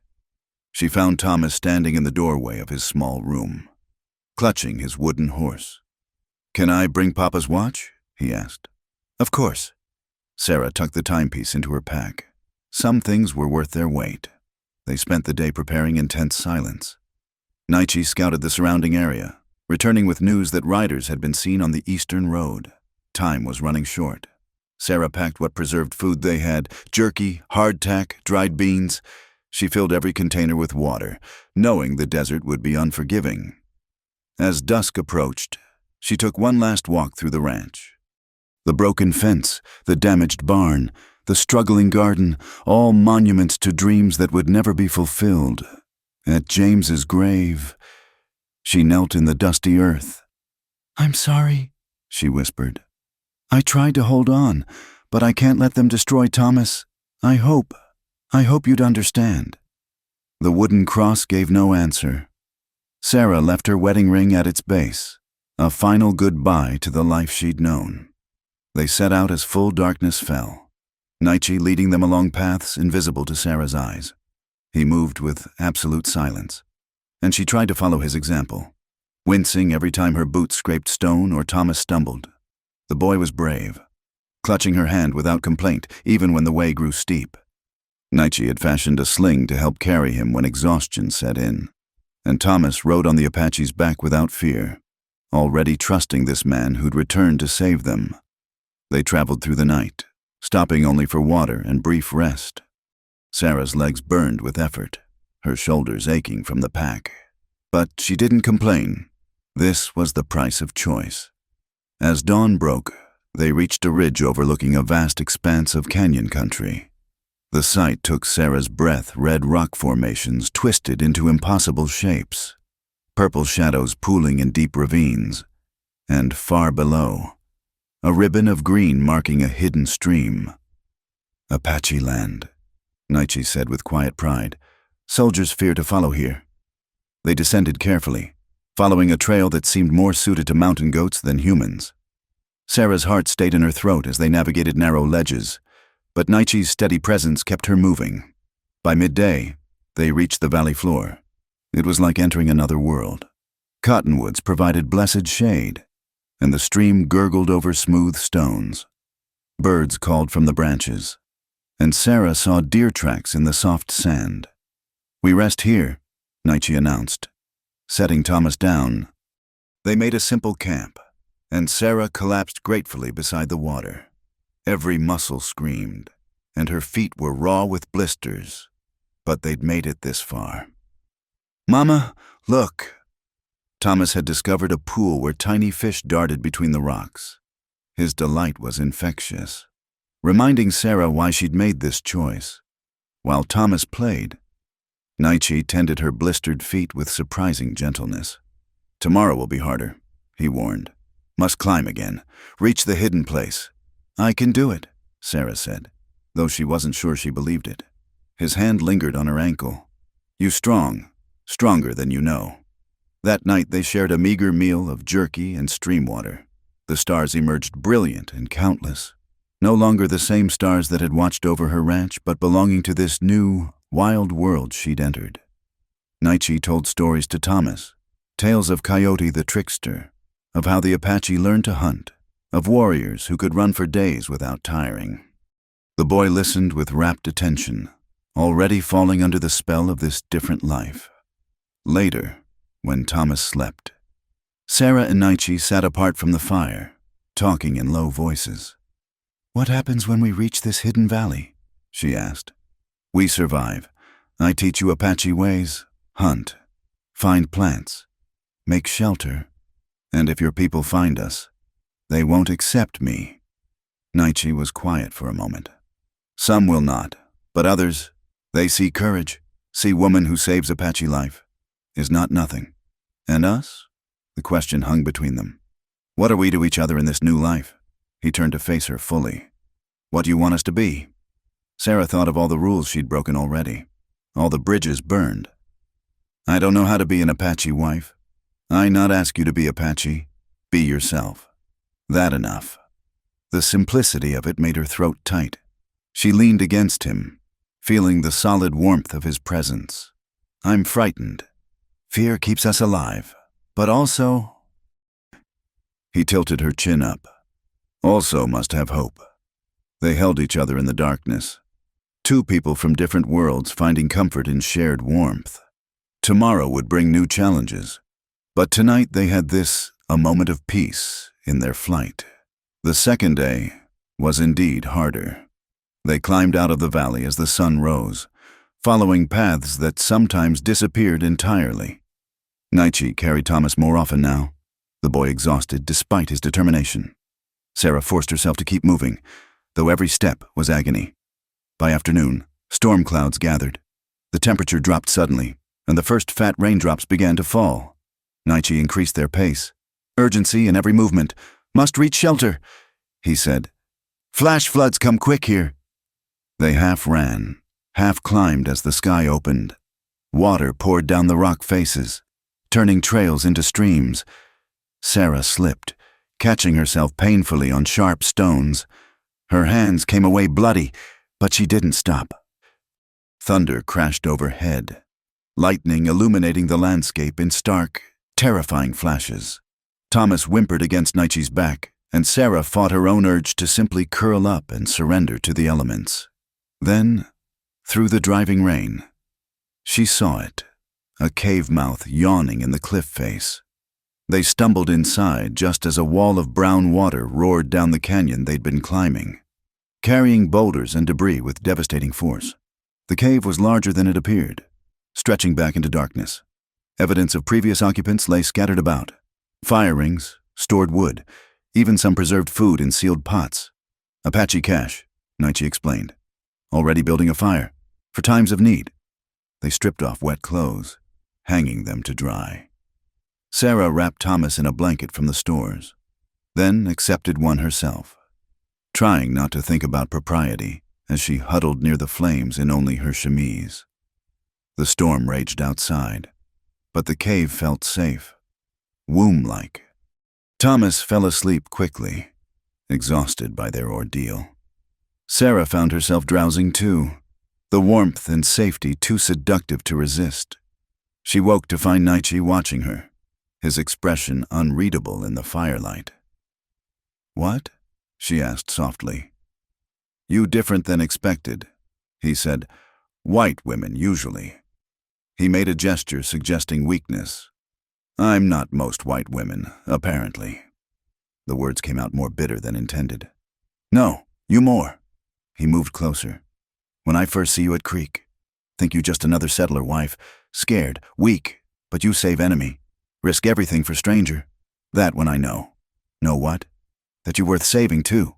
She found Thomas standing in the doorway of his small room, clutching his wooden horse. Can I bring Papa's watch? He asked. Of course. Sarah tucked the timepiece into her pack. Some things were worth their weight. They spent the day preparing in tense silence. Naichi scouted the surrounding area, returning with news that riders had been seen on the eastern road. Time was running short. Sarah packed what preserved food they had, jerky, hardtack, dried beans. She filled every container with water, knowing the desert would be unforgiving. As dusk approached, she took one last walk through the ranch. The broken fence, the damaged barn, the struggling garden, all monuments to dreams that would never be fulfilled. At James's grave, she knelt in the dusty earth. I'm sorry, she whispered. I tried to hold on, but I can't let them destroy Thomas. I hope you'd understand. The wooden cross gave no answer. Sarah left her wedding ring at its base, a final goodbye to the life she'd known. They set out as full darkness fell, Naichi leading them along paths invisible to Sarah's eyes. He moved with absolute silence, and she tried to follow his example, wincing every time her boots scraped stone or Thomas stumbled. The boy was brave, clutching her hand without complaint, even when the way grew steep. Naichi had fashioned a sling to help carry him when exhaustion set in, and Thomas rode on the Apache's back without fear, already trusting this man who'd returned to save them. They traveled through the night, stopping only for water and brief rest. Sarah's legs burned with effort, her shoulders aching from the pack. But she didn't complain. This was the price of choice. As dawn broke, they reached a ridge overlooking a vast expanse of canyon country. The sight took Sarah's breath. Red rock formations twisted into impossible shapes, purple shadows pooling in deep ravines, and far below, a ribbon of green marking a hidden stream. Apache land, Naichi said with quiet pride. Soldiers fear to follow here. They descended carefully, following a trail that seemed more suited to mountain goats than humans. Sarah's heart stayed in her throat as they navigated narrow ledges, but Naichi's steady presence kept her moving. By midday, they reached the valley floor. It was like entering another world. Cottonwoods provided blessed shade, and the stream gurgled over smooth stones. Birds called from the branches, and Sarah saw deer tracks in the soft sand. "We rest here," Naichi announced. Setting Thomas down, they made a simple camp, and Sarah collapsed gratefully beside the water. Every muscle screamed, and her feet were raw with blisters, but they'd made it this far. "Mama, look!" Thomas had discovered a pool where tiny fish darted between the rocks. His delight was infectious, reminding Sarah why she'd made this choice. While Thomas played, Naichi tended her blistered feet with surprising gentleness. "Tomorrow will be harder," he warned. "Must climb again, reach the hidden place." "I can do it," Sarah said, though she wasn't sure she believed it. His hand lingered on her ankle. "You strong, stronger than you know." That night they shared a meager meal of jerky and stream water. The stars emerged brilliant and countless, no longer the same stars that had watched over her ranch, but belonging to this new, wild world she'd entered. Naichi told stories to Thomas, tales of Coyote the trickster, of how the Apache learned to hunt, of warriors who could run for days without tiring. The boy listened with rapt attention, already falling under the spell of this different life. Later, when Thomas slept, Sarah and Naichi sat apart from the fire, talking in low voices. "What happens when we reach this hidden valley?" she asked. "We survive. I teach you Apache ways, hunt, find plants, make shelter, and if your people find us, they won't accept me." Naichi was quiet for a moment. "Some will not, but others, they see courage, see woman who saves Apache life, is not nothing. And us?" The question hung between them. "What are we to each other in this new life?" He turned to face her fully. "What do you want us to be?" Sarah thought of all the rules she'd broken already, all the bridges burned. "I don't know how to be an Apache wife. I not ask you to be Apache. Be yourself. That enough." The simplicity of it made her throat tight. She leaned against him, feeling the solid warmth of his presence. "I'm frightened. Fear keeps us alive, but also—" He tilted her chin up. "Also must have hope." They held each other in the darkness. Two people from different worlds finding comfort in shared warmth. Tomorrow would bring new challenges, but tonight they had this, a moment of peace, in their flight. The second day was indeed harder. They climbed out of the valley as the sun rose, following paths that sometimes disappeared entirely. Naichi carried Thomas more often now, the boy exhausted despite his determination. Sarah forced herself to keep moving, though every step was agony. By afternoon, storm clouds gathered. The temperature dropped suddenly, and the first fat raindrops began to fall. Naichi increased their pace. "Urgency in every movement. Must reach shelter," he said. "Flash floods come quick here." They half ran, half climbed as the sky opened. Water poured down the rock faces, turning trails into streams. Sarah slipped, catching herself painfully on sharp stones. Her hands came away bloody, but she didn't stop. Thunder crashed overhead, lightning illuminating the landscape in stark, terrifying flashes. Thomas whimpered against Naichi's back, and Sarah fought her own urge to simply curl up and surrender to the elements. Then, through the driving rain, she saw it, a cave mouth yawning in the cliff face. They stumbled inside just as a wall of brown water roared down the canyon they'd been climbing, carrying boulders and debris with devastating force. The cave was larger than it appeared, stretching back into darkness. Evidence of previous occupants lay scattered about, Fire rings, stored wood, even some preserved food in sealed pots. Apache cache, Naichi explained. Already building a fire, for times of need. They stripped off wet clothes, hanging them to dry. Sarah wrapped Thomas in a blanket from the stores, then accepted one herself, trying not to think about propriety as she huddled near the flames in only her chemise. The storm raged outside, but the cave felt safe, womb-like. Thomas fell asleep quickly, exhausted by their ordeal. Sarah found herself drowsing too, the warmth and safety too seductive to resist. She woke to find Naichi watching her, his expression unreadable in the firelight. "What?" she asked softly. "You different than expected," he said. "White women, usually." He made a gesture suggesting weakness. "I'm not most white women, apparently." The words came out more bitter than intended. "No, you more." He moved closer. "When I first see you at Creek, think you just another settler wife, scared, weak, but you save enemy, risk everything for stranger. That when I know." "Know what?" "That you worth saving too."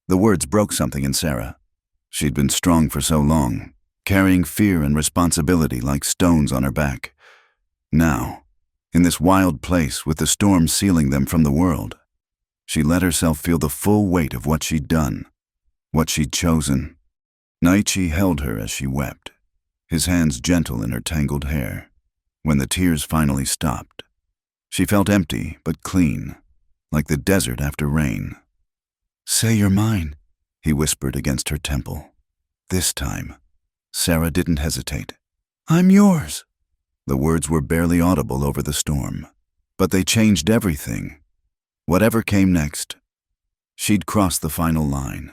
The words broke something in Sarah. She'd been strong for so long, carrying fear and responsibility like stones on her back. Now, in this wild place with the storm sealing them from the world, she let herself feel the full weight of what she'd done, what she'd chosen. Naichi held her as she wept, his hands gentle in her tangled hair. When the tears finally stopped, she felt empty but clean, like the desert after rain. "Say you're mine," he whispered against her temple. This time, Sarah didn't hesitate. "I'm yours." The words were barely audible over the storm, but they changed everything. Whatever came next, she'd crossed the final line.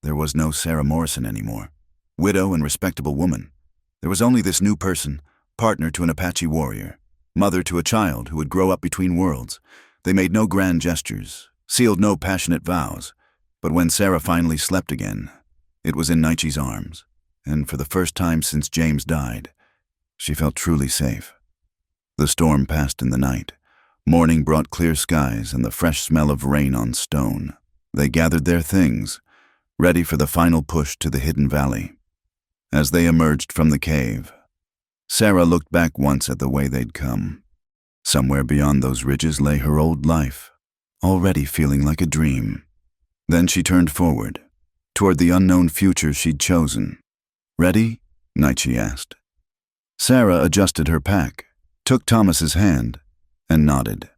There was no Sarah Morrison anymore, widow and respectable woman. There was only this new person, partner to an Apache warrior, mother to a child who would grow up between worlds. They made no grand gestures, sealed no passionate vows, but when Sarah finally slept again, it was in Naichi's arms, and for the first time since James died, she felt truly safe. The storm passed in the night. Morning brought clear skies and the fresh smell of rain on stone. They gathered their things, ready for the final push to the hidden valley. As they emerged from the cave, Sarah looked back once at the way they'd come. Somewhere beyond those ridges lay her old life, already feeling like a dream. Then she turned forward, toward the unknown future she'd chosen. "Ready?" Naichi asked. Sarah adjusted her pack, took Thomas's hand, and nodded.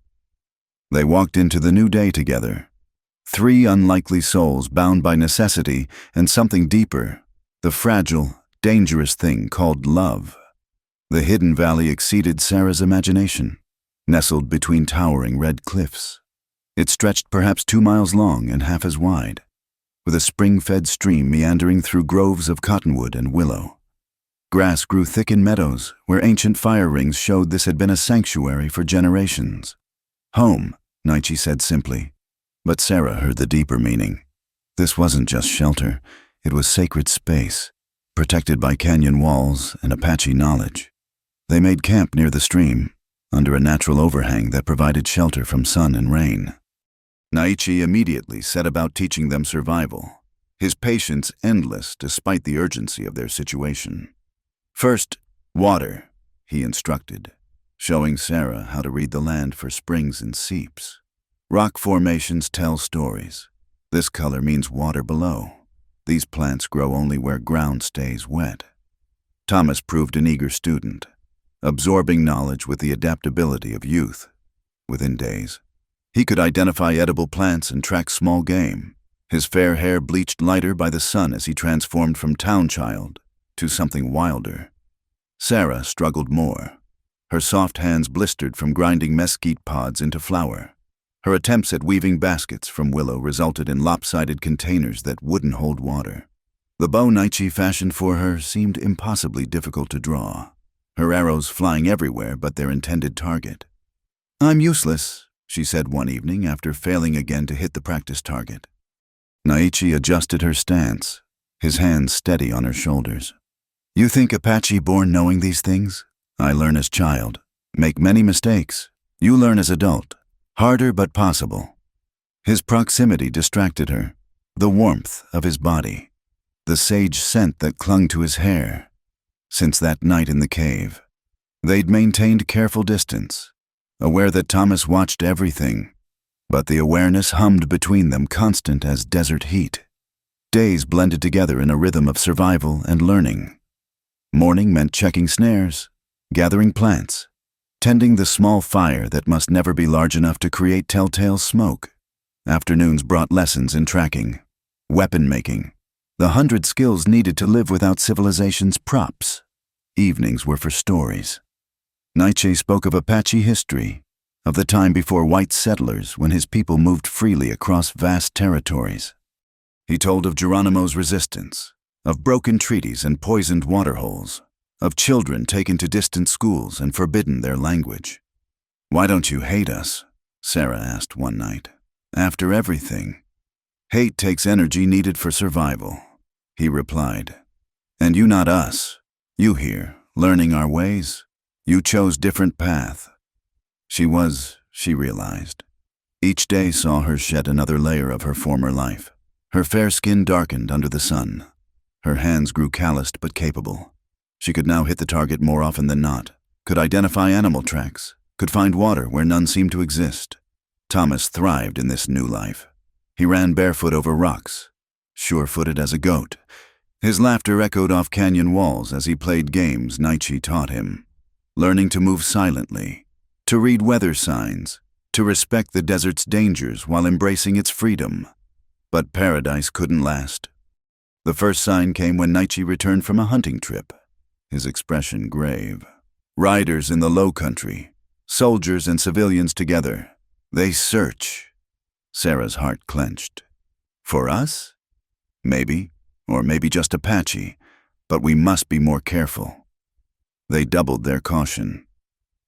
They walked into the new day together. Three unlikely souls bound by necessity and something deeper, the fragile, dangerous thing called love. The hidden valley exceeded Sarah's imagination, nestled between towering red cliffs. It stretched perhaps 2 miles long and half as wide, with a spring-fed stream meandering through groves of cottonwood and willow. Grass grew thick in meadows where ancient fire rings showed this had been a sanctuary for generations. "Home," Naichi said simply, but Sarah heard the deeper meaning. This wasn't just shelter, it was sacred space, protected by canyon walls and Apache knowledge. They made camp near the stream, under a natural overhang that provided shelter from sun and rain. Naichi immediately set about teaching them survival, his patience endless despite the urgency of their situation. "First, water," he instructed, showing Sarah how to read the land for springs and seeps. "Rock formations tell stories. This color means water below. These plants grow only where ground stays wet." Thomas proved an eager student, absorbing knowledge with the adaptability of youth. Within days, he could identify edible plants and track small game, his fair hair bleached lighter by the sun as he transformed from town child to something wilder. Sarah struggled more. Her soft hands blistered from grinding mesquite pods into flour. Her attempts at weaving baskets from willow resulted in lopsided containers that wouldn't hold water. The bow Naichi fashioned for her seemed impossibly difficult to draw, her arrows flying everywhere but their intended target. "I'm useless," she said one evening after failing again to hit the practice target. Naichi adjusted her stance, his hands steady on her shoulders. "You think Apache born knowing these things? I learn as child, make many mistakes. You learn as adult, Harder but possible. His proximity distracted her, the warmth of his body, the sage scent that clung to his hair. Since that night in the cave, they'd maintained careful distance, aware that Thomas watched everything, but the awareness hummed between them, constant as desert heat. Days blended together in a rhythm of survival and learning. Morning meant checking snares, gathering plants, tending the small fire that must never be large enough to create telltale smoke. Afternoons brought lessons in tracking, weapon making, the 100 skills needed to live without civilization's props. Evenings were for stories. Nietzsche spoke of Apache history, of the time before white settlers when his people moved freely across vast territories. He told of Geronimo's resistance, of broken treaties and poisoned waterholes, of children taken to distant schools and forbidden their language. "Why don't you hate us?" Sarah asked one night. "After everything." "Hate takes energy needed for survival," he replied. "And you not us. You here, learning our ways. You chose different path." She realized. Each day saw her shed another layer of her former life. Her fair skin darkened under the sun. Her hands grew calloused but capable. She could now hit the target more often than not, could identify animal tracks, could find water where none seemed to exist. Thomas thrived in this new life. He ran barefoot over rocks, sure-footed as a goat. His laughter echoed off canyon walls as he played games Nietzsche taught him, learning to move silently, to read weather signs, to respect the desert's dangers while embracing its freedom. But paradise couldn't last. The first sign came when Nietzsche returned from a hunting trip, his expression grave. Riders in the low country, soldiers and civilians together. They search. Sarah's heart clenched. For us? Maybe, or maybe just Apache, but we must be more careful. They doubled their caution,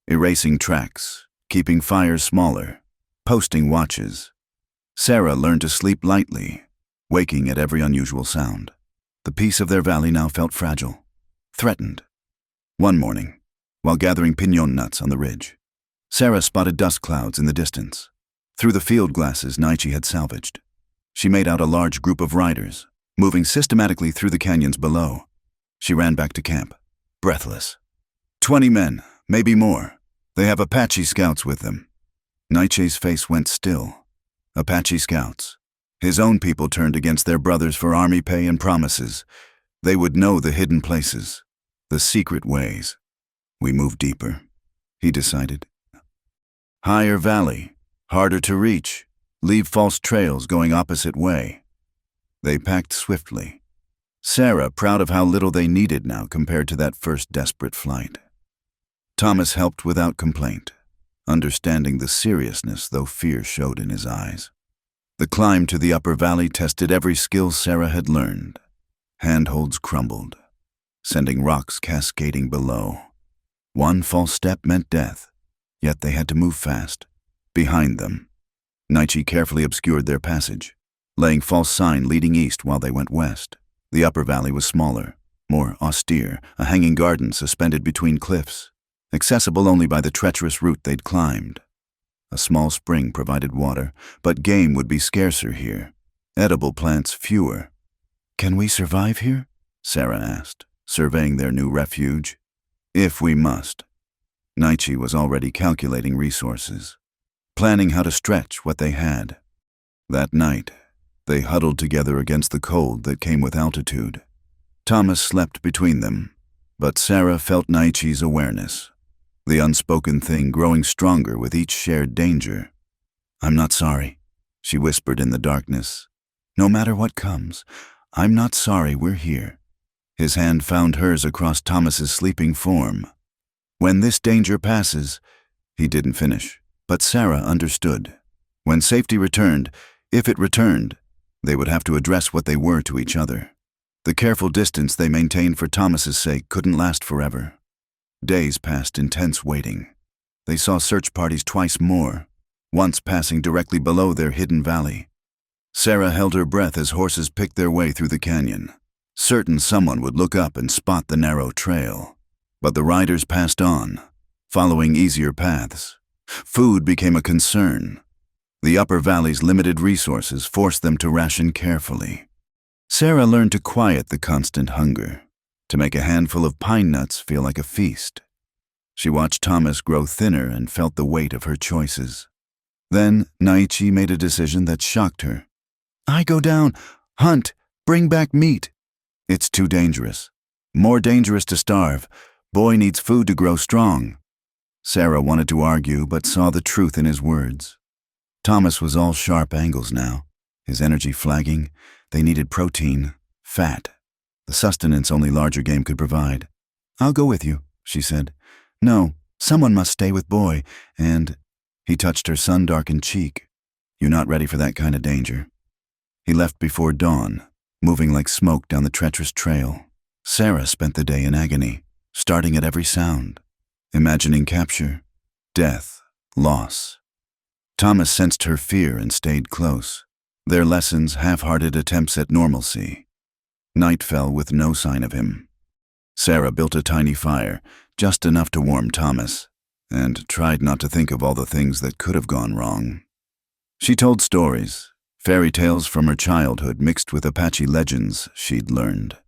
erasing tracks, keeping fires smaller, posting watches. Sarah learned to sleep lightly, waking at every unusual sound. The peace of their valley now felt fragile, threatened. One morning, while gathering piñon nuts on the ridge, Sarah spotted dust clouds in the distance. Through the field glasses Nietzsche had salvaged, she made out a large group of riders, moving systematically through the canyons below. She ran back to camp, breathless. 20 men, maybe more. They have Apache scouts with them. Nietzsche's face went still. Apache scouts. His own people turned against their brothers for army pay and promises. They would know the hidden places, the secret ways. We move deeper, he decided. Higher valley, harder to reach, leave false trails going opposite way. They packed swiftly. Sarah proud of how little they needed now compared to that first desperate flight. Thomas helped without complaint, understanding the seriousness though fear showed in his eyes. The climb to the upper valley tested every skill Sarah had learned. Handholds crumbled, sending rocks cascading below. One false step meant death, yet they had to move fast. Behind them, Nietzsche carefully obscured their passage, laying false sign leading east while they went west. The upper valley was smaller, more austere, a hanging garden suspended between cliffs, accessible only by the treacherous route they'd climbed. A small spring provided water, but game would be scarcer here, edible plants fewer. "Can we survive here?" Sarah asked, surveying their new refuge. "If we must." Nietzsche was already calculating resources, planning how to stretch what they had. That night, they huddled together against the cold that came with altitude. Thomas slept between them, but Sarah felt Nietzsche's awareness, the unspoken thing growing stronger with each shared danger. "I'm not sorry," she whispered in the darkness. "No matter what comes, I'm not sorry we're here." His hand found hers across Thomas's sleeping form. "When this danger passes," he didn't finish, but Sarah understood. When safety returned, if it returned, they would have to address what they were to each other. The careful distance they maintained for Thomas's sake couldn't last forever. Days passed in tense waiting. They saw search parties twice more, once passing directly below their hidden valley. Sarah held her breath as horses picked their way through the canyon, certain someone would look up and spot the narrow trail. But the riders passed on, following easier paths, Food became a concern. The upper valley's limited resources forced them to ration carefully. Sarah learned to quiet the constant hunger, to make a handful of pine nuts feel like a feast. She watched Thomas grow thinner and felt the weight of her choices. Then Naichi made a decision that shocked her. "I go down, hunt, bring back meat." "It's too dangerous. More dangerous to starve. Boy needs food to grow strong." Sarah wanted to argue, but saw the truth in his words. Thomas was all sharp angles now, his energy flagging. They needed protein, fat, the sustenance only larger game could provide. "I'll go with you," she said. "No, someone must stay with Boy, and—" He touched her sun-darkened cheek. "You're not ready for that kind of danger." He left before dawn, moving like smoke down the treacherous trail. Sarah spent the day in agony, starting at every sound, imagining capture, death, loss. Thomas sensed her fear and stayed close, their lessons half-hearted attempts at normalcy. Night fell with no sign of him. Sarah built a tiny fire, just enough to warm Thomas, and tried not to think of all the things that could have gone wrong. She told stories, fairy tales from her childhood mixed with Apache legends she'd learned,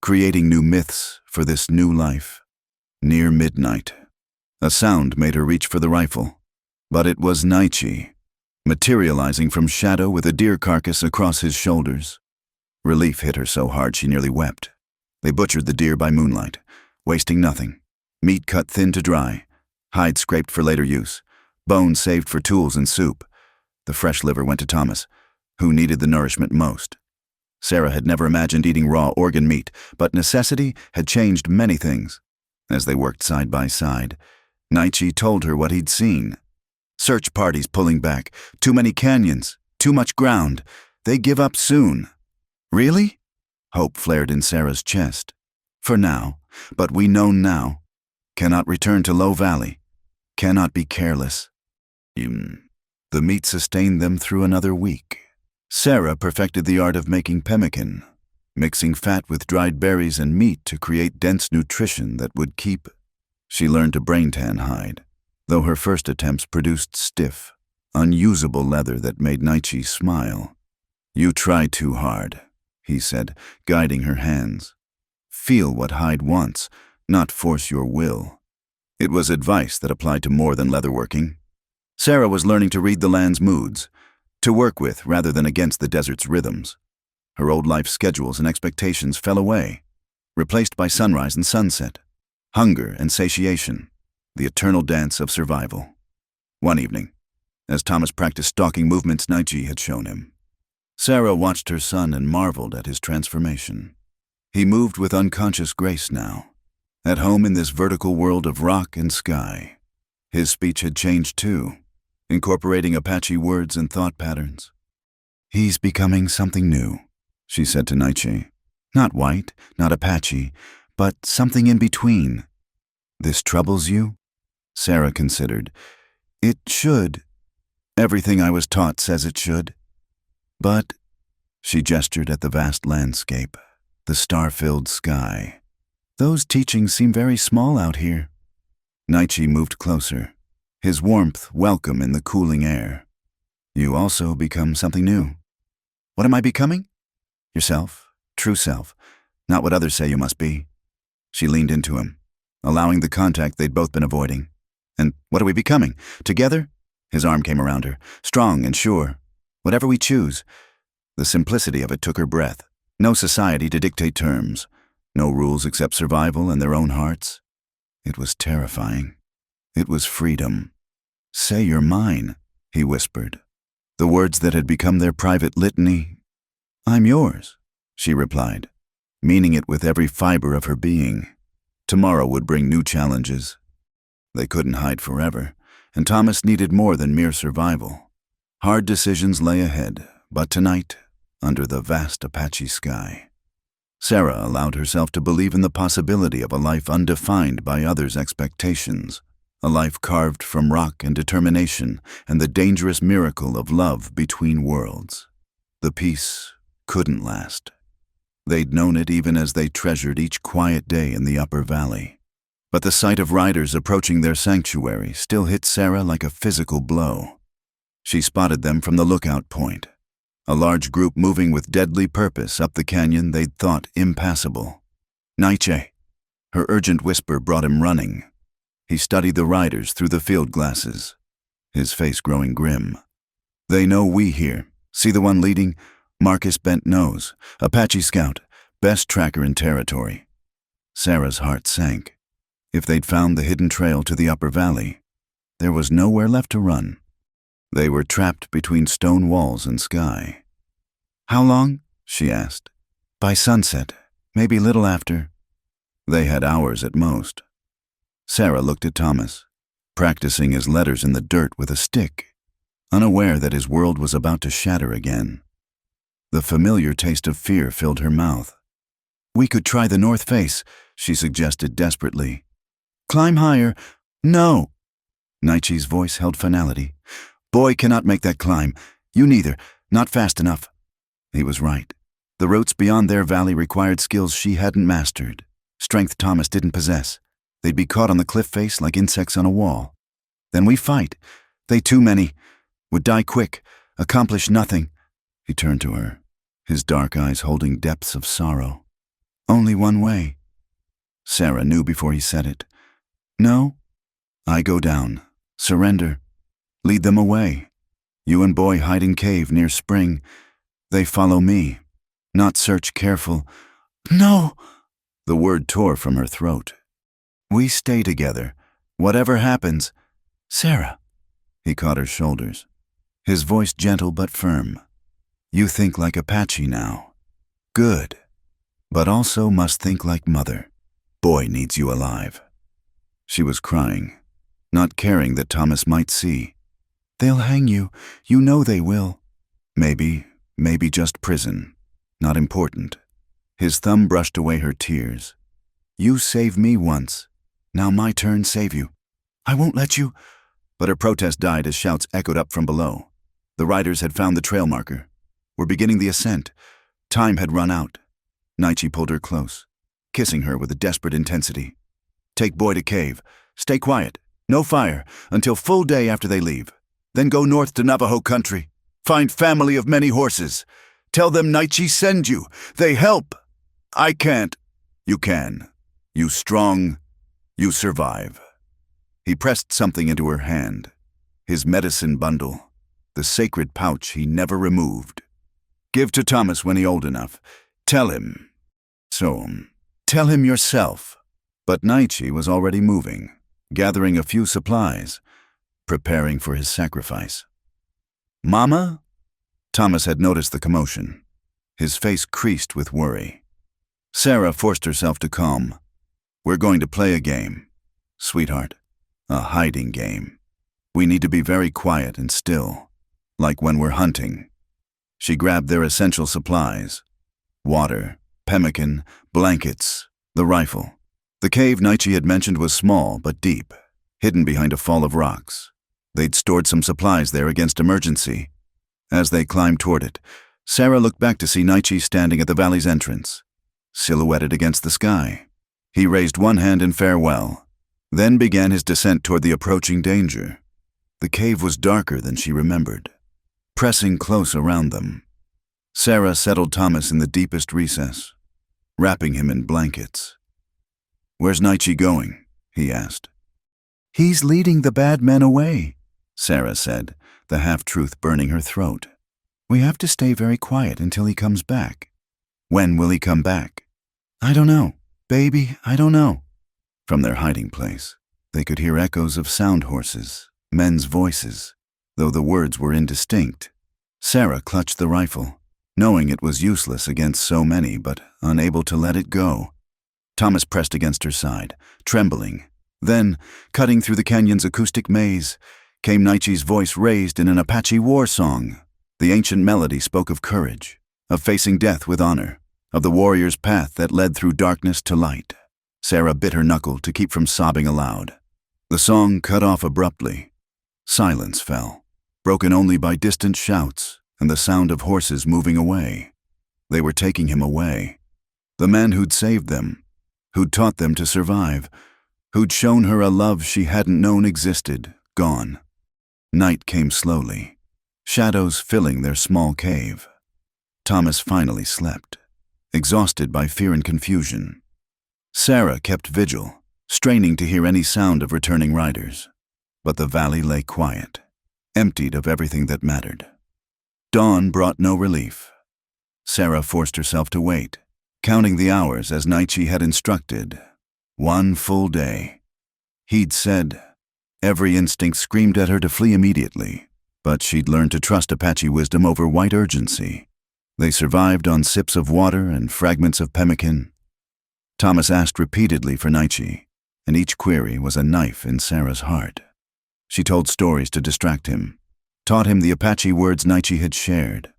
creating new myths for this new life. Near midnight, a sound made her reach for the rifle, but it was Naichi, materializing from shadow with a deer carcass across his shoulders. Relief hit her so hard she nearly wept. They butchered the deer by moonlight, wasting nothing. Meat cut thin to dry, hide scraped for later use, bones saved for tools and soup. The fresh liver went to Thomas, who needed the nourishment most. Sarah had never imagined eating raw organ meat, but necessity had changed many things. As they worked side by side, Naichi told her what he'd seen. Search parties pulling back, too many canyons, too much ground. They give up soon. Really? Hope flared in Sarah's chest. For now, but we know now. Cannot return to Low Valley. Cannot be careless. The meat sustained them through another week. Sarah perfected the art of making pemmican, mixing fat with dried berries and meat to create dense nutrition that would keep. She learned to brain tan hide, though her first attempts produced stiff, unusable leather that made Naichi smile. "You try too hard," he said, guiding her hands. "Feel what hide wants, not force your will." It was advice that applied to more than leatherworking. Sarah was learning to read the land's moods, to work with rather than against the desert's rhythms. Her old life schedules and expectations fell away, replaced by sunrise and sunset, hunger and satiation, the eternal dance of survival. One evening, as Thomas practiced stalking movements Naichi had shown him, Sarah watched her son and marveled at his transformation. He moved with unconscious grace now, at home in this vertical world of rock and sky. His speech had changed too, incorporating Apache words and thought patterns. "He's becoming something new," she said to Naichi. "Not white, not Apache, but something in between." "This troubles you?" Sarah considered. "It should. Everything I was taught says it should. But—" she gestured at the vast landscape, the star-filled sky. "Those teachings seem very small out here." Naichi moved closer, his warmth welcome in the cooling air. "You also become something new." "What am I becoming?" "Yourself, true self, not what others say you must be." She leaned into him, allowing the contact they'd both been avoiding. "And what are we becoming? Together?" His arm came around her, strong and sure. "Whatever we choose." The simplicity of it took her breath. No society to dictate terms, no rules except survival and their own hearts. It was terrifying. It was freedom. "Say you're mine," he whispered. The words that had become their private litany. "I'm yours," she replied, meaning it with every fiber of her being. Tomorrow would bring new challenges. They couldn't hide forever, and Thomas needed more than mere survival. Hard decisions lay ahead, but tonight, under the vast Apache sky, Sarah allowed herself to believe in the possibility of a life undefined by others' expectations, a life carved from rock and determination and the dangerous miracle of love between worlds. The peace couldn't last. They'd known it even as they treasured each quiet day in the upper valley. But the sight of riders approaching their sanctuary still hit Sarah like a physical blow. She spotted them from the lookout point, a large group moving with deadly purpose up the canyon they'd thought impassable. "Nietzsche!" Her urgent whisper brought him running. He studied the riders through the field glasses, his face growing grim. "They know we here. See the one leading? Marcus bent nose, Apache scout, best tracker in territory." Sarah's heart sank. If they'd found the hidden trail to the upper valley, there was nowhere left to run. They were trapped between stone walls and sky. "How long?" she asked. "By sunset, maybe little after." They had hours at most. Sarah looked at Thomas, practicing his letters in the dirt with a stick, unaware that his world was about to shatter again. The familiar taste of fear filled her mouth. "We could try the north face," she suggested desperately. "Climb higher." "No!" Nietzsche's voice held finality. "Boy cannot make that climb. You neither. Not fast enough." He was right. The routes beyond their valley required skills she hadn't mastered, strength Thomas didn't possess. They'd be caught on the cliff face like insects on a wall. "Then we fight. They too many. Would die quick. Accomplish nothing." He turned to her, his dark eyes holding depths of sorrow. "Only one way." Sarah knew before he said it. "No? I go down. Surrender. Lead them away. You and boy hide in cave near spring. They follow me. Not search careful." "No!" The word tore from her throat. "We stay together. Whatever happens." "Sarah." He caught her shoulders, his voice gentle but firm. "You think like Apache now. Good. But also must think like mother. Boy needs you alive." She was crying, not caring that Thomas might see. "They'll hang you. You know they will." Maybe just prison. Not important. His thumb brushed away her tears. "You saved me once. Now my turn save you." "I won't let you." But her protest died as shouts echoed up from below. The riders had found the trail marker, were beginning the ascent. Time had run out. Nietzsche pulled her close, kissing her with a desperate intensity. "Take boy to cave. Stay quiet. No fire until full day after they leave. Then go north to Navajo country. Find family of many horses. Tell them Nietzsche send you. They help. I can't. You can. You strong. You survive." He pressed something into her hand, his medicine bundle, the sacred pouch he never removed. "Give to Thomas when he old enough. Tell him. Tell him yourself." But Nietzsche was already moving, gathering a few supplies, preparing for his sacrifice. "Mama?" Thomas had noticed the commotion, his face creased with worry. Sarah forced herself to calm. "We're going to play a game, sweetheart. A hiding game. We need to be very quiet and still, like when we're hunting." She grabbed their essential supplies: water, pemmican, blankets, the rifle. The cave Nietzsche had mentioned was small but deep, hidden behind a fall of rocks. They'd stored some supplies there against emergency. As they climbed toward it, Sarah looked back to see Nietzsche standing at the valley's entrance, silhouetted against the sky. He raised one hand in farewell, then began his descent toward the approaching danger. The cave was darker than she remembered, pressing close around them. Sarah settled Thomas in the deepest recess, wrapping him in blankets. "Where's Nietzsche going?" he asked. "He's leading the bad men away," Sarah said, the half-truth burning her throat. "We have to stay very quiet until he comes back." "When will he come back?" "I don't know. Baby, I don't know." From their hiding place, they could hear echoes of sound horses, men's voices, though the words were indistinct. Sarah clutched the rifle, knowing it was useless against so many, but unable to let it go. Thomas pressed against her side, trembling. Then, cutting through the canyon's acoustic maze, came Nietzsche's voice raised in an Apache war song. The ancient melody spoke of courage, of facing death with honor, of the warrior's path that led through darkness to light. Sarah bit her knuckle to keep from sobbing aloud. The song cut off abruptly. Silence fell, broken only by distant shouts and the sound of horses moving away. They were taking him away. The man who'd saved them, who'd taught them to survive, who'd shown her a love she hadn't known existed, gone. Night came slowly, shadows filling their small cave. Thomas finally slept, exhausted by fear and confusion. Sarah kept vigil, straining to hear any sound of returning riders. But the valley lay quiet, emptied of everything that mattered. Dawn brought no relief. Sarah forced herself to wait, counting the hours as Nietzsche had instructed. 1 full day. He'd said. Every instinct screamed at her to flee immediately, but she'd learned to trust Apache wisdom over white urgency. They survived on sips of water and fragments of pemmican. Thomas asked repeatedly for Nietzsche, and each query was a knife in Sarah's heart. She told stories to distract him, taught him the Apache words Nietzsche had shared,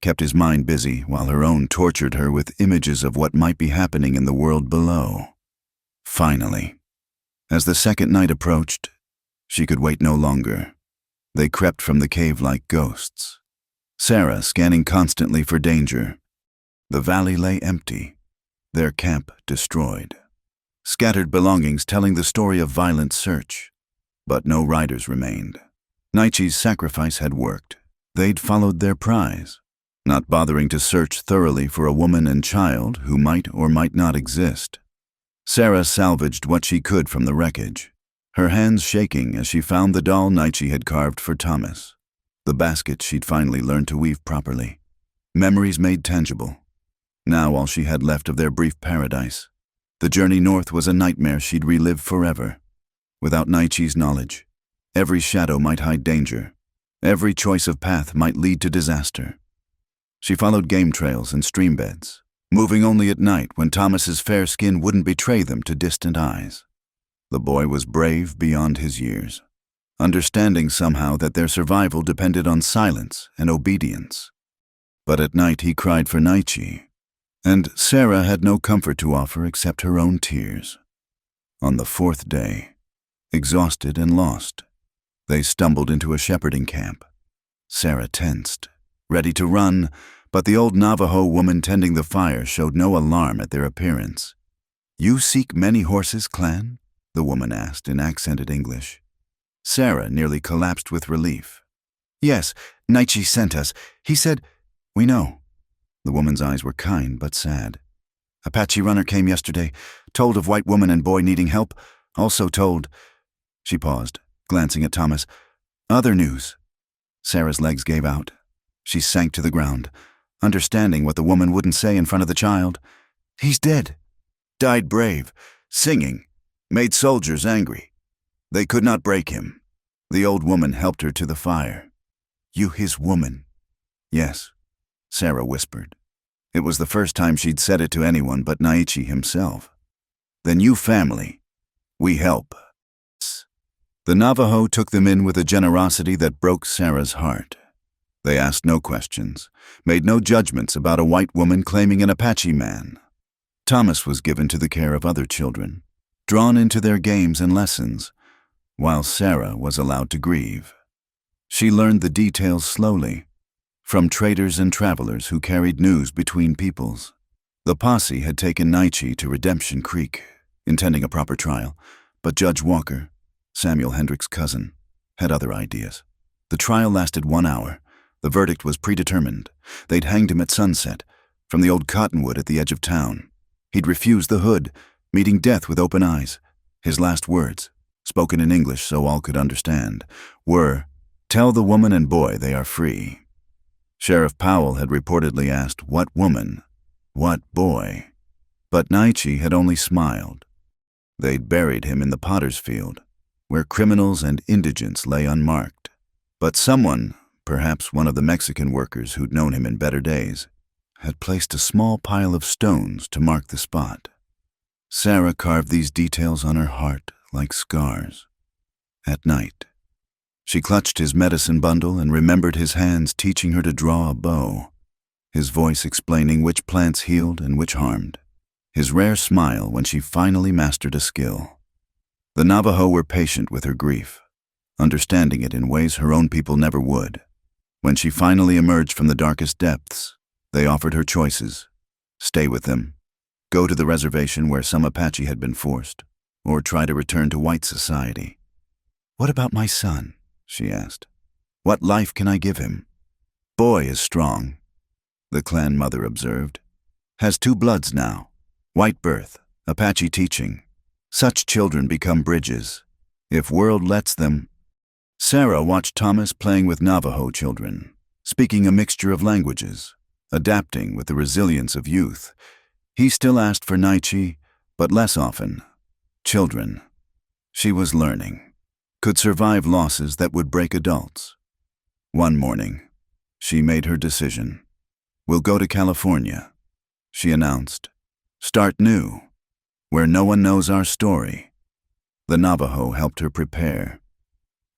kept his mind busy while her own tortured her with images of what might be happening in the world below. Finally, as the second night approached, she could wait no longer. They crept from the cave like ghosts, Sarah scanning constantly for danger. The valley lay empty, their camp destroyed. Scattered belongings telling the story of violent search. But no riders remained. Nietzsche's sacrifice had worked. They'd followed their prize, not bothering to search thoroughly for a woman and child who might or might not exist. Sarah salvaged what she could from the wreckage, her hands shaking as she found the doll Nietzsche had carved for Thomas, the basket she'd finally learned to weave properly, memories made tangible. Now all she had left of their brief paradise. The journey north was a nightmare she'd relive forever. Without Nietzsche's knowledge, every shadow might hide danger. Every choice of path might lead to disaster. She followed game trails and stream beds, moving only at night when Thomas's fair skin wouldn't betray them to distant eyes. The boy was brave beyond his years, understanding somehow that their survival depended on silence and obedience. But at night he cried for Nietzsche, and Sarah had no comfort to offer except her own tears. On the 4th day, exhausted and lost, they stumbled into a shepherding camp. Sarah tensed, ready to run, but the old Navajo woman tending the fire showed no alarm at their appearance. "You seek many horses, clan?" the woman asked in accented English. Sarah nearly collapsed with relief. "Yes, Nietzsche sent us. He said—" "We know." The woman's eyes were kind but sad. "Apache runner came yesterday, told of white woman and boy needing help, also told—" She paused, glancing at Thomas. "Other news." Sarah's legs gave out. She sank to the ground, understanding what the woman wouldn't say in front of the child. "He's dead. Died brave, singing, made soldiers angry. They could not break him." The old woman helped her to the fire. "You his woman?" "Yes," Sarah whispered. It was the first time she'd said it to anyone but Nietzsche himself. "Then you family. We help." The Navajo took them in with a generosity that broke Sarah's heart. They asked no questions, made no judgments about a white woman claiming an Apache man. Thomas was given to the care of other children, drawn into their games and lessons, while Sarah was allowed to grieve. She learned the details slowly, from traders and travelers who carried news between peoples. The posse had taken Nietzsche to Redemption Creek, intending a proper trial, but Judge Walker, Samuel Hendrick's cousin, had other ideas. The trial lasted 1 hour. The verdict was predetermined. They'd hanged him at sunset, from the old cottonwood at the edge of town. He'd refused the hood, meeting death with open eyes. His last words, spoken in English so all could understand, were, "Tell the woman and boy they are free." Sheriff Powell had reportedly asked, "What woman? What boy?" But Nietzsche had only smiled. They'd buried him in the potter's field, where criminals and indigents lay unmarked. But someone, perhaps one of the Mexican workers who'd known him in better days, had placed a small pile of stones to mark the spot. Sarah carved these details on her heart like scars. At night, she clutched his medicine bundle and remembered his hands teaching her to draw a bow, his voice explaining which plants healed and which harmed, his rare smile when she finally mastered a skill. The Navajo were patient with her grief, understanding it in ways her own people never would. When she finally emerged from the darkest depths, they offered her choices: stay with them, go to the reservation where some Apache had been forced, or try to return to white society. "What about my son?" she asked. "What life can I give him?" "Boy is strong," the clan mother observed. "Has 2 bloods now. White birth, Apache teaching. Such children become bridges, if world lets them." Sarah watched Thomas playing with Navajo children, speaking a mixture of languages, adapting with the resilience of youth. He still asked for Naichi, but less often. Children. She was learning. Could survive losses that would break adults. One morning, she made her decision. "We'll go to California," she announced. "Start new, where no one knows our story." The Navajo helped her prepare,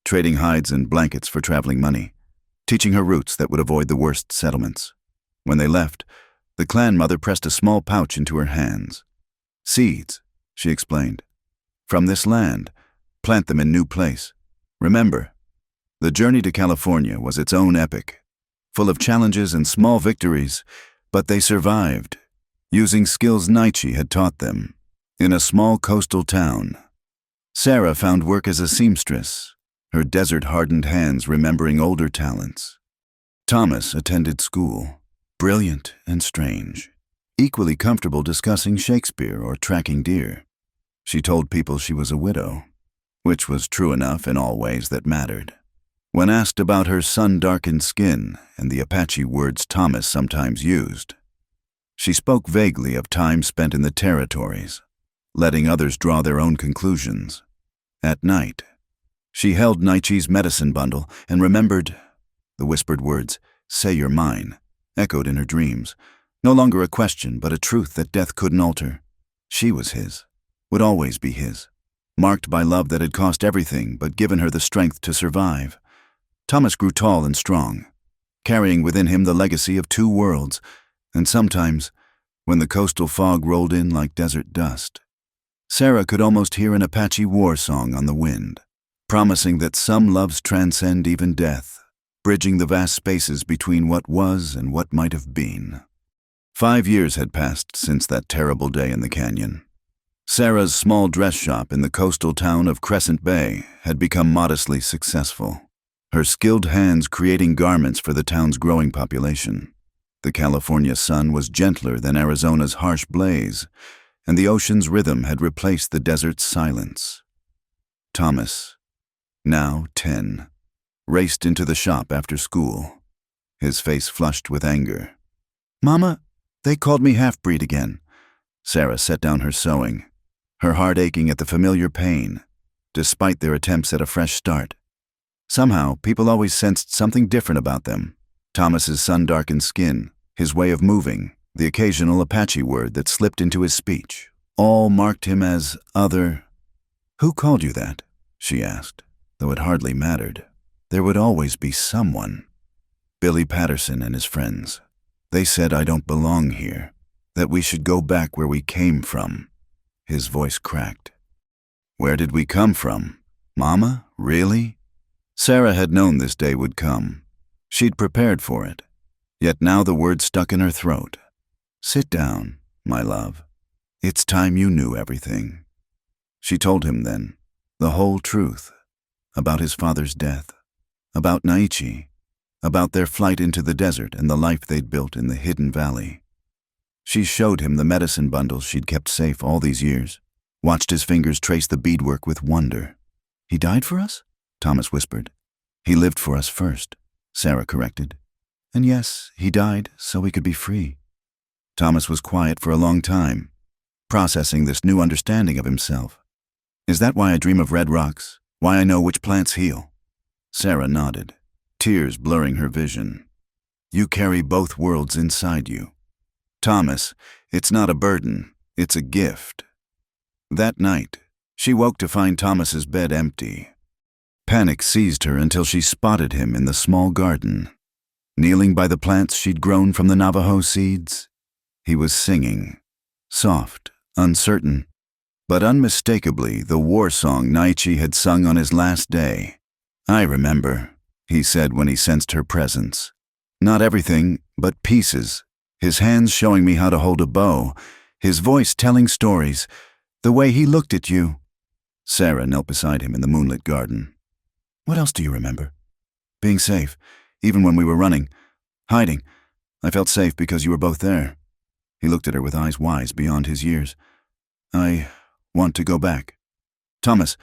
trading hides and blankets for traveling money, teaching her routes that would avoid the worst settlements. When they left, the clan mother pressed a small pouch into her hands. "Seeds," she explained. "From this land, plant them in new place. Remember, the journey to California was its own epic, full of challenges and small victories, but they survived, using skills Naichi had taught them, in a small coastal town." Sarah found work as a seamstress, her desert-hardened hands remembering older talents. Thomas attended school, brilliant and strange, equally comfortable discussing Shakespeare or tracking deer. She told people she was a widow, which was true enough in all ways that mattered. When asked about her sun-darkened skin and the Apache words Thomas sometimes used, she spoke vaguely of time spent in the territories, letting others draw their own conclusions. At night, she held Naichi's medicine bundle and remembered the whispered words, "Say you're mine," echoed in her dreams, no longer a question but a truth that death couldn't alter. She was his, would always be his, marked by love that had cost everything but given her the strength to survive. Thomas grew tall and strong, carrying within him the legacy of 2 worlds, and sometimes, when the coastal fog rolled in like desert dust, Sarah could almost hear an Apache war song on the wind, promising that some loves transcend even death, bridging the vast spaces between what was and what might have been. 5 years had passed since that terrible day in the canyon. Sarah's small dress shop in the coastal town of Crescent Bay had become modestly successful, her skilled hands creating garments for the town's growing population. The California sun was gentler than Arizona's harsh blaze, and the ocean's rhythm had replaced the desert's silence. Thomas, now 10, raced into the shop after school, his face flushed with anger. "Mama, they called me half-breed again." Sarah set down her sewing, her heart aching at the familiar pain, despite their attempts at a fresh start. Somehow, people always sensed something different about them. Thomas's sun-darkened skin, his way of moving, the occasional Apache word that slipped into his speech, all marked him as other. "Who called you that?" she asked, though it hardly mattered. There would always be someone. Billy Patterson and his friends. They said I don't belong here, that we should go back where we came from. His voice cracked. "Where did we come from? Mama, really?" Sarah had known this day would come. She'd prepared for it. Yet now the words stuck in her throat. "Sit down, my love. It's time you knew everything." She told him then, the whole truth, about his father's death, about Naichi, about their flight into the desert and the life they'd built in the hidden valley. She showed him the medicine bundles she'd kept safe all these years, watched his fingers trace the beadwork with wonder. "He died for us?" Thomas whispered. "He lived for us first," Sarah corrected. "And yes, he died so we could be free." Thomas was quiet for a long time, processing this new understanding of himself. "Is that why I dream of red rocks? Why I know which plants heal?" Sarah nodded, tears blurring her vision. "You carry both worlds inside you. Thomas, it's not a burden, it's a gift." That night, she woke to find Thomas's bed empty. Panic seized her until she spotted him in the small garden, kneeling by the plants she'd grown from the Navajo seeds. He was singing, soft, uncertain, but unmistakably the war song Naichi had sung on his last day. "I remember," he said when he sensed her presence. "Not everything, but pieces. His hands showing me how to hold a bow, his voice telling stories, the way he looked at you, Sarah knelt beside him in the moonlit garden. What else do you remember? Being safe, even when we were running. Hiding. I felt safe because you were both there. He looked at her with eyes wise beyond his years. I want to go back. Thomas,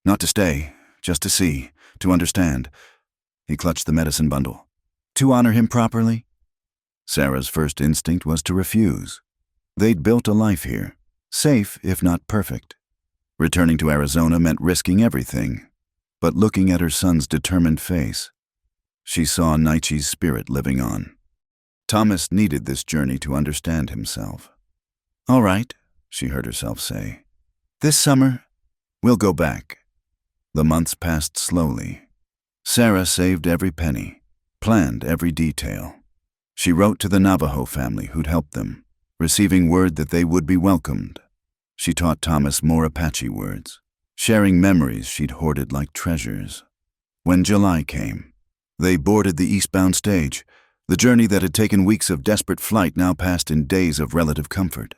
not to stay, just to see, to understand. He clutched the medicine bundle. To honor him properly? Sarah's first instinct was to refuse. They'd built a life here, safe if not perfect. Returning to Arizona meant risking everything, but looking at her son's determined face, she saw Naichi's spirit living on. Thomas needed this journey to understand himself. All right, she heard herself say. This summer, we'll go back. The months passed slowly. Sarah saved every penny, planned every detail. She wrote to the Navajo family who'd helped them, receiving word that they would be welcomed. She taught Thomas more Apache words, sharing memories she'd hoarded like treasures. When July came, they boarded the eastbound stage. The journey that had taken weeks of desperate flight now passed in days of relative comfort.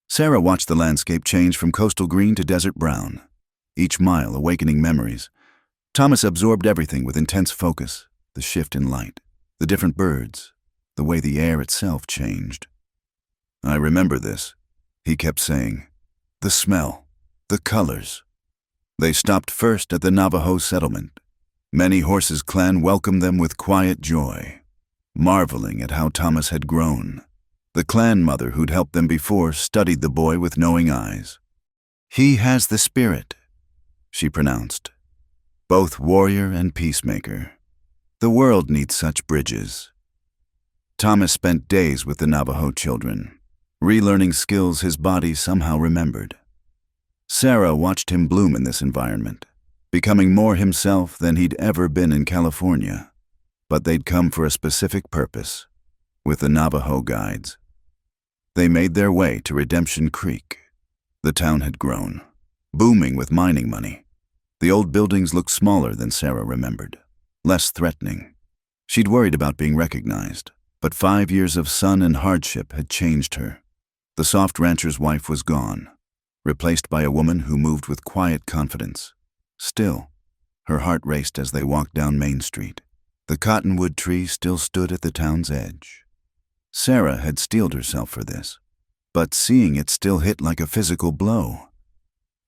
Sarah watched the landscape change from coastal green to desert brown, each mile awakening memories. Thomas absorbed everything with intense focus, the shift in light, the different birds, the way the air itself changed. I remember this, he kept saying. The smell, the colors. They stopped first at the Navajo settlement. Many Horses clan welcomed them with quiet joy, marveling at how Thomas had grown. The clan mother who'd helped them before studied the boy with knowing eyes. He has the spirit, she pronounced. Both warrior and peacemaker. The world needs such bridges. Thomas spent days with the Navajo children, relearning skills his body somehow remembered. Sarah watched him bloom in this environment, becoming more himself than he'd ever been in California. But they'd come for a specific purpose, with the Navajo guides. They made their way to Redemption Creek. The town had grown, booming with mining money. The old buildings looked smaller than Sarah remembered, less threatening. She'd worried about being recognized, but 5 years of sun and hardship had changed her. The soft rancher's wife was gone, replaced by a woman who moved with quiet confidence. Still, her heart raced as they walked down Main Street. The cottonwood tree still stood at the town's edge. Sarah had steeled herself for this, but seeing it still hit like a physical blow.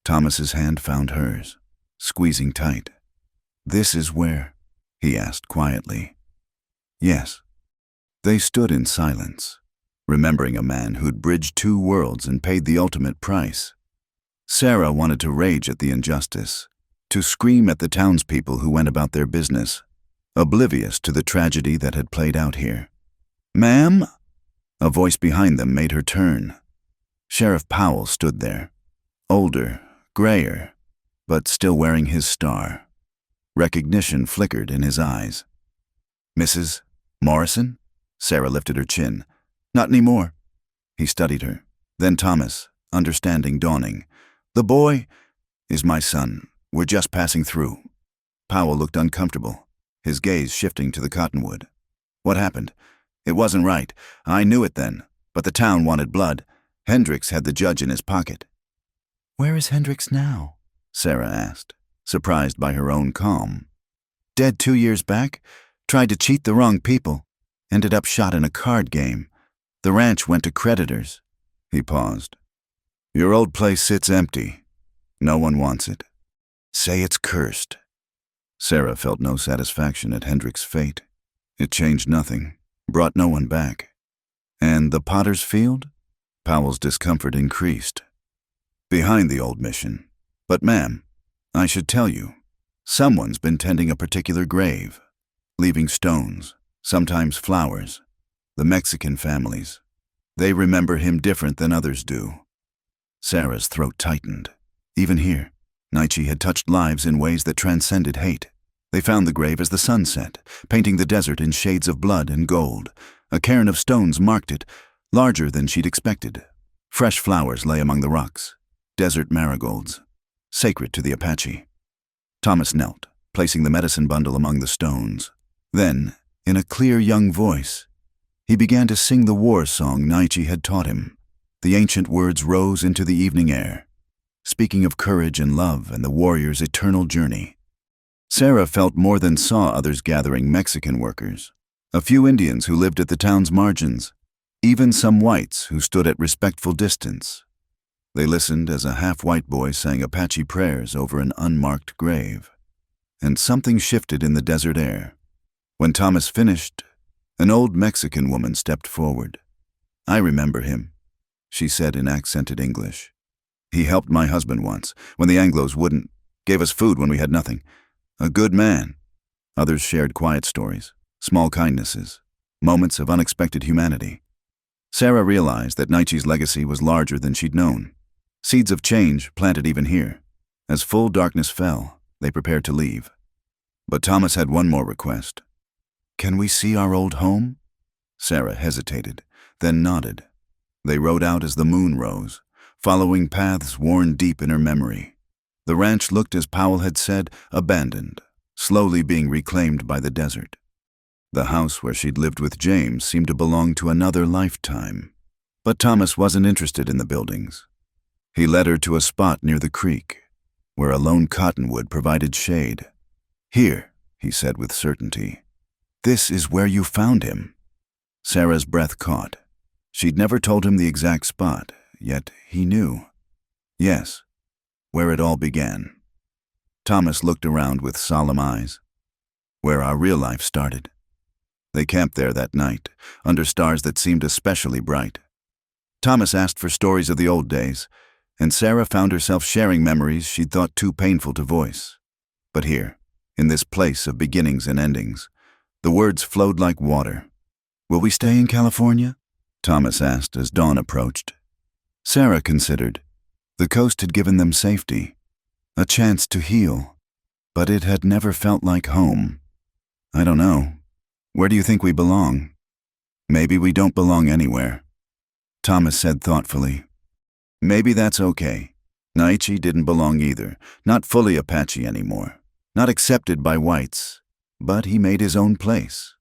Thomas's hand found hers, squeezing tight. This is where? He asked quietly. Yes. They stood in silence, remembering a man who'd bridged 2 worlds and paid the ultimate price. Sarah wanted to rage at the injustice, to scream at the townspeople who went about their business, oblivious to the tragedy that had played out here. Ma'am? A voice behind them made her turn. Sheriff Powell stood there, older, grayer, but still wearing his star. Recognition flickered in his eyes. Mrs. Morrison? Sarah lifted her chin. Not anymore. He studied her. Then Thomas, understanding dawning. The boy is my son. We're just passing through. Powell looked uncomfortable, his gaze shifting to the cottonwood. What happened? It wasn't right. I knew it then, but the town wanted blood. Hendricks had the judge in his pocket. Where is Hendricks now? Sarah asked, surprised by her own calm. Dead 2 years back. Tried to cheat the wrong people. Ended up shot in a card game. The ranch went to creditors. He paused. Your old place sits empty. No one wants it. Say it's cursed. Sarah felt no satisfaction at Hendricks' fate. It changed nothing, brought no one back. And the Potter's Field? Powell's discomfort increased. Behind the old mission. But ma'am, I should tell you, someone's been tending a particular grave, leaving stones, sometimes flowers. The Mexican families. They remember him different than others do. Sarah's throat tightened. Even here, Naichi had touched lives in ways that transcended hate. They found the grave as the sun set, painting the desert in shades of blood and gold. A cairn of stones marked it, larger than she'd expected. Fresh flowers lay among the rocks, desert marigolds, sacred to the Apache. Thomas knelt, placing the medicine bundle among the stones. Then, in a clear young voice, he began to sing the war song Naichi had taught him. The ancient words rose into the evening air. speaking of courage and love and the warrior's eternal journey. Sarah felt more than saw others gathering Mexican workers, a few Indians who lived at the town's margins, even some whites who stood at respectful distance. They listened as a half-white boy sang Apache prayers over an unmarked grave. And something shifted in the desert air. When Thomas finished, an old Mexican woman stepped forward. "I remember him," she said in accented English. "He helped my husband once, when the Anglos wouldn't, gave us food when we had nothing. A good man." Others shared quiet stories, small kindnesses, moments of unexpected humanity. Sarah realized that Nietzsche's legacy was larger than she'd known. Seeds of change planted even here. As full darkness fell, they prepared to leave. But Thomas had one more request. "Can we see our old home?" Sarah hesitated, then nodded. They rode out as the moon rose, following paths worn deep in her memory. The ranch looked, as Powell had said, abandoned, slowly being reclaimed by the desert. The house where she'd lived with James seemed to belong to another lifetime. But Thomas wasn't interested in the buildings. He led her to a spot near the creek, where a lone cottonwood provided shade. "Here," he said with certainty. "This is where you found him." Sarah's breath caught. She'd never told him the exact spot, yet he knew. Yes, where it all began. Thomas looked around with solemn eyes. "Where our real life started." They camped there that night, under stars that seemed especially bright. Thomas asked for stories of the old days, and Sarah found herself sharing memories she'd thought too painful to voice. But here, in this place of beginnings and endings, the words flowed like water. "Will we stay in California?" Thomas asked as dawn approached. Sarah considered. The coast had given them safety, a chance to heal, but it had never felt like home. "I don't know. Where do you think we belong?" "Maybe we don't belong anywhere," Thomas said thoughtfully. "Maybe that's okay. Nietzsche didn't belong either, not fully Apache anymore, not accepted by whites, but he made his own place."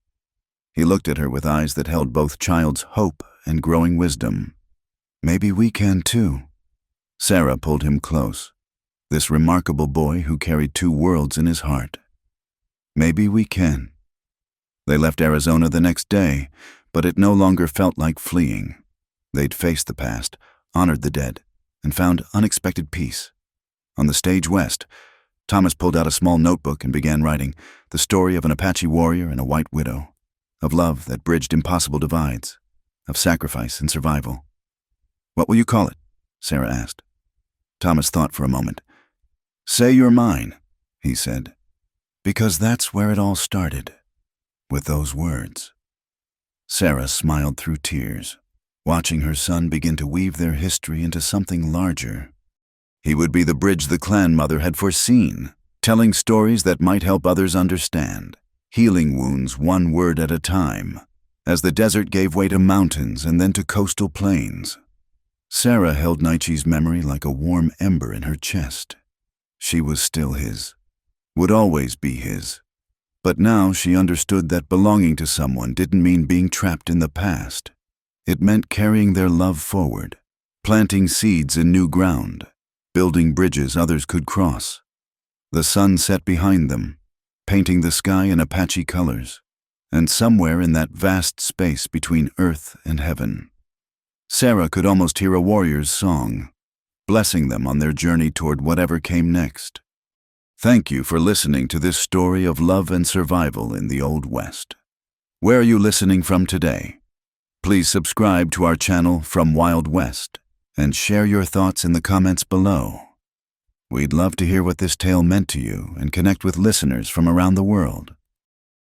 He looked at her with eyes that held both child's hope and growing wisdom. "Maybe we can too." Sarah pulled him close, this remarkable boy who carried two worlds in his heart. "Maybe we can." They left Arizona the next day, but it no longer felt like fleeing. They'd faced the past, honored the dead, and found unexpected peace. On the stage west, Thomas pulled out a small notebook and began writing the story of an Apache warrior and a white widow, of love that bridged impossible divides, of sacrifice and survival. "What will you call it?" Sarah asked. Thomas thought for a moment. "Say you're mine," he said, "because that's where it all started, with those words." Sarah smiled through tears, watching her son begin to weave their history into something larger. He would be the bridge the clan mother had foreseen, telling stories that might help others understand, healing wounds one word at a time, as the desert gave way to mountains and then to coastal plains. Sarah held Nietzsche's memory like a warm ember in her chest. She was still his, would always be his. But now she understood that belonging to someone didn't mean being trapped in the past. It meant carrying their love forward, planting seeds in new ground, building bridges others could cross. The sun set behind them, painting the sky in Apache colors, and somewhere in that vast space between earth and heaven, Sarah could almost hear a warrior's song, blessing them on their journey toward whatever came next. Thank you for listening to this story of love and survival in the Old West. Where are you listening from today? Please subscribe to our channel From Wild West and share your thoughts in the comments below. We'd love to hear what this tale meant to you and connect with listeners from around the world.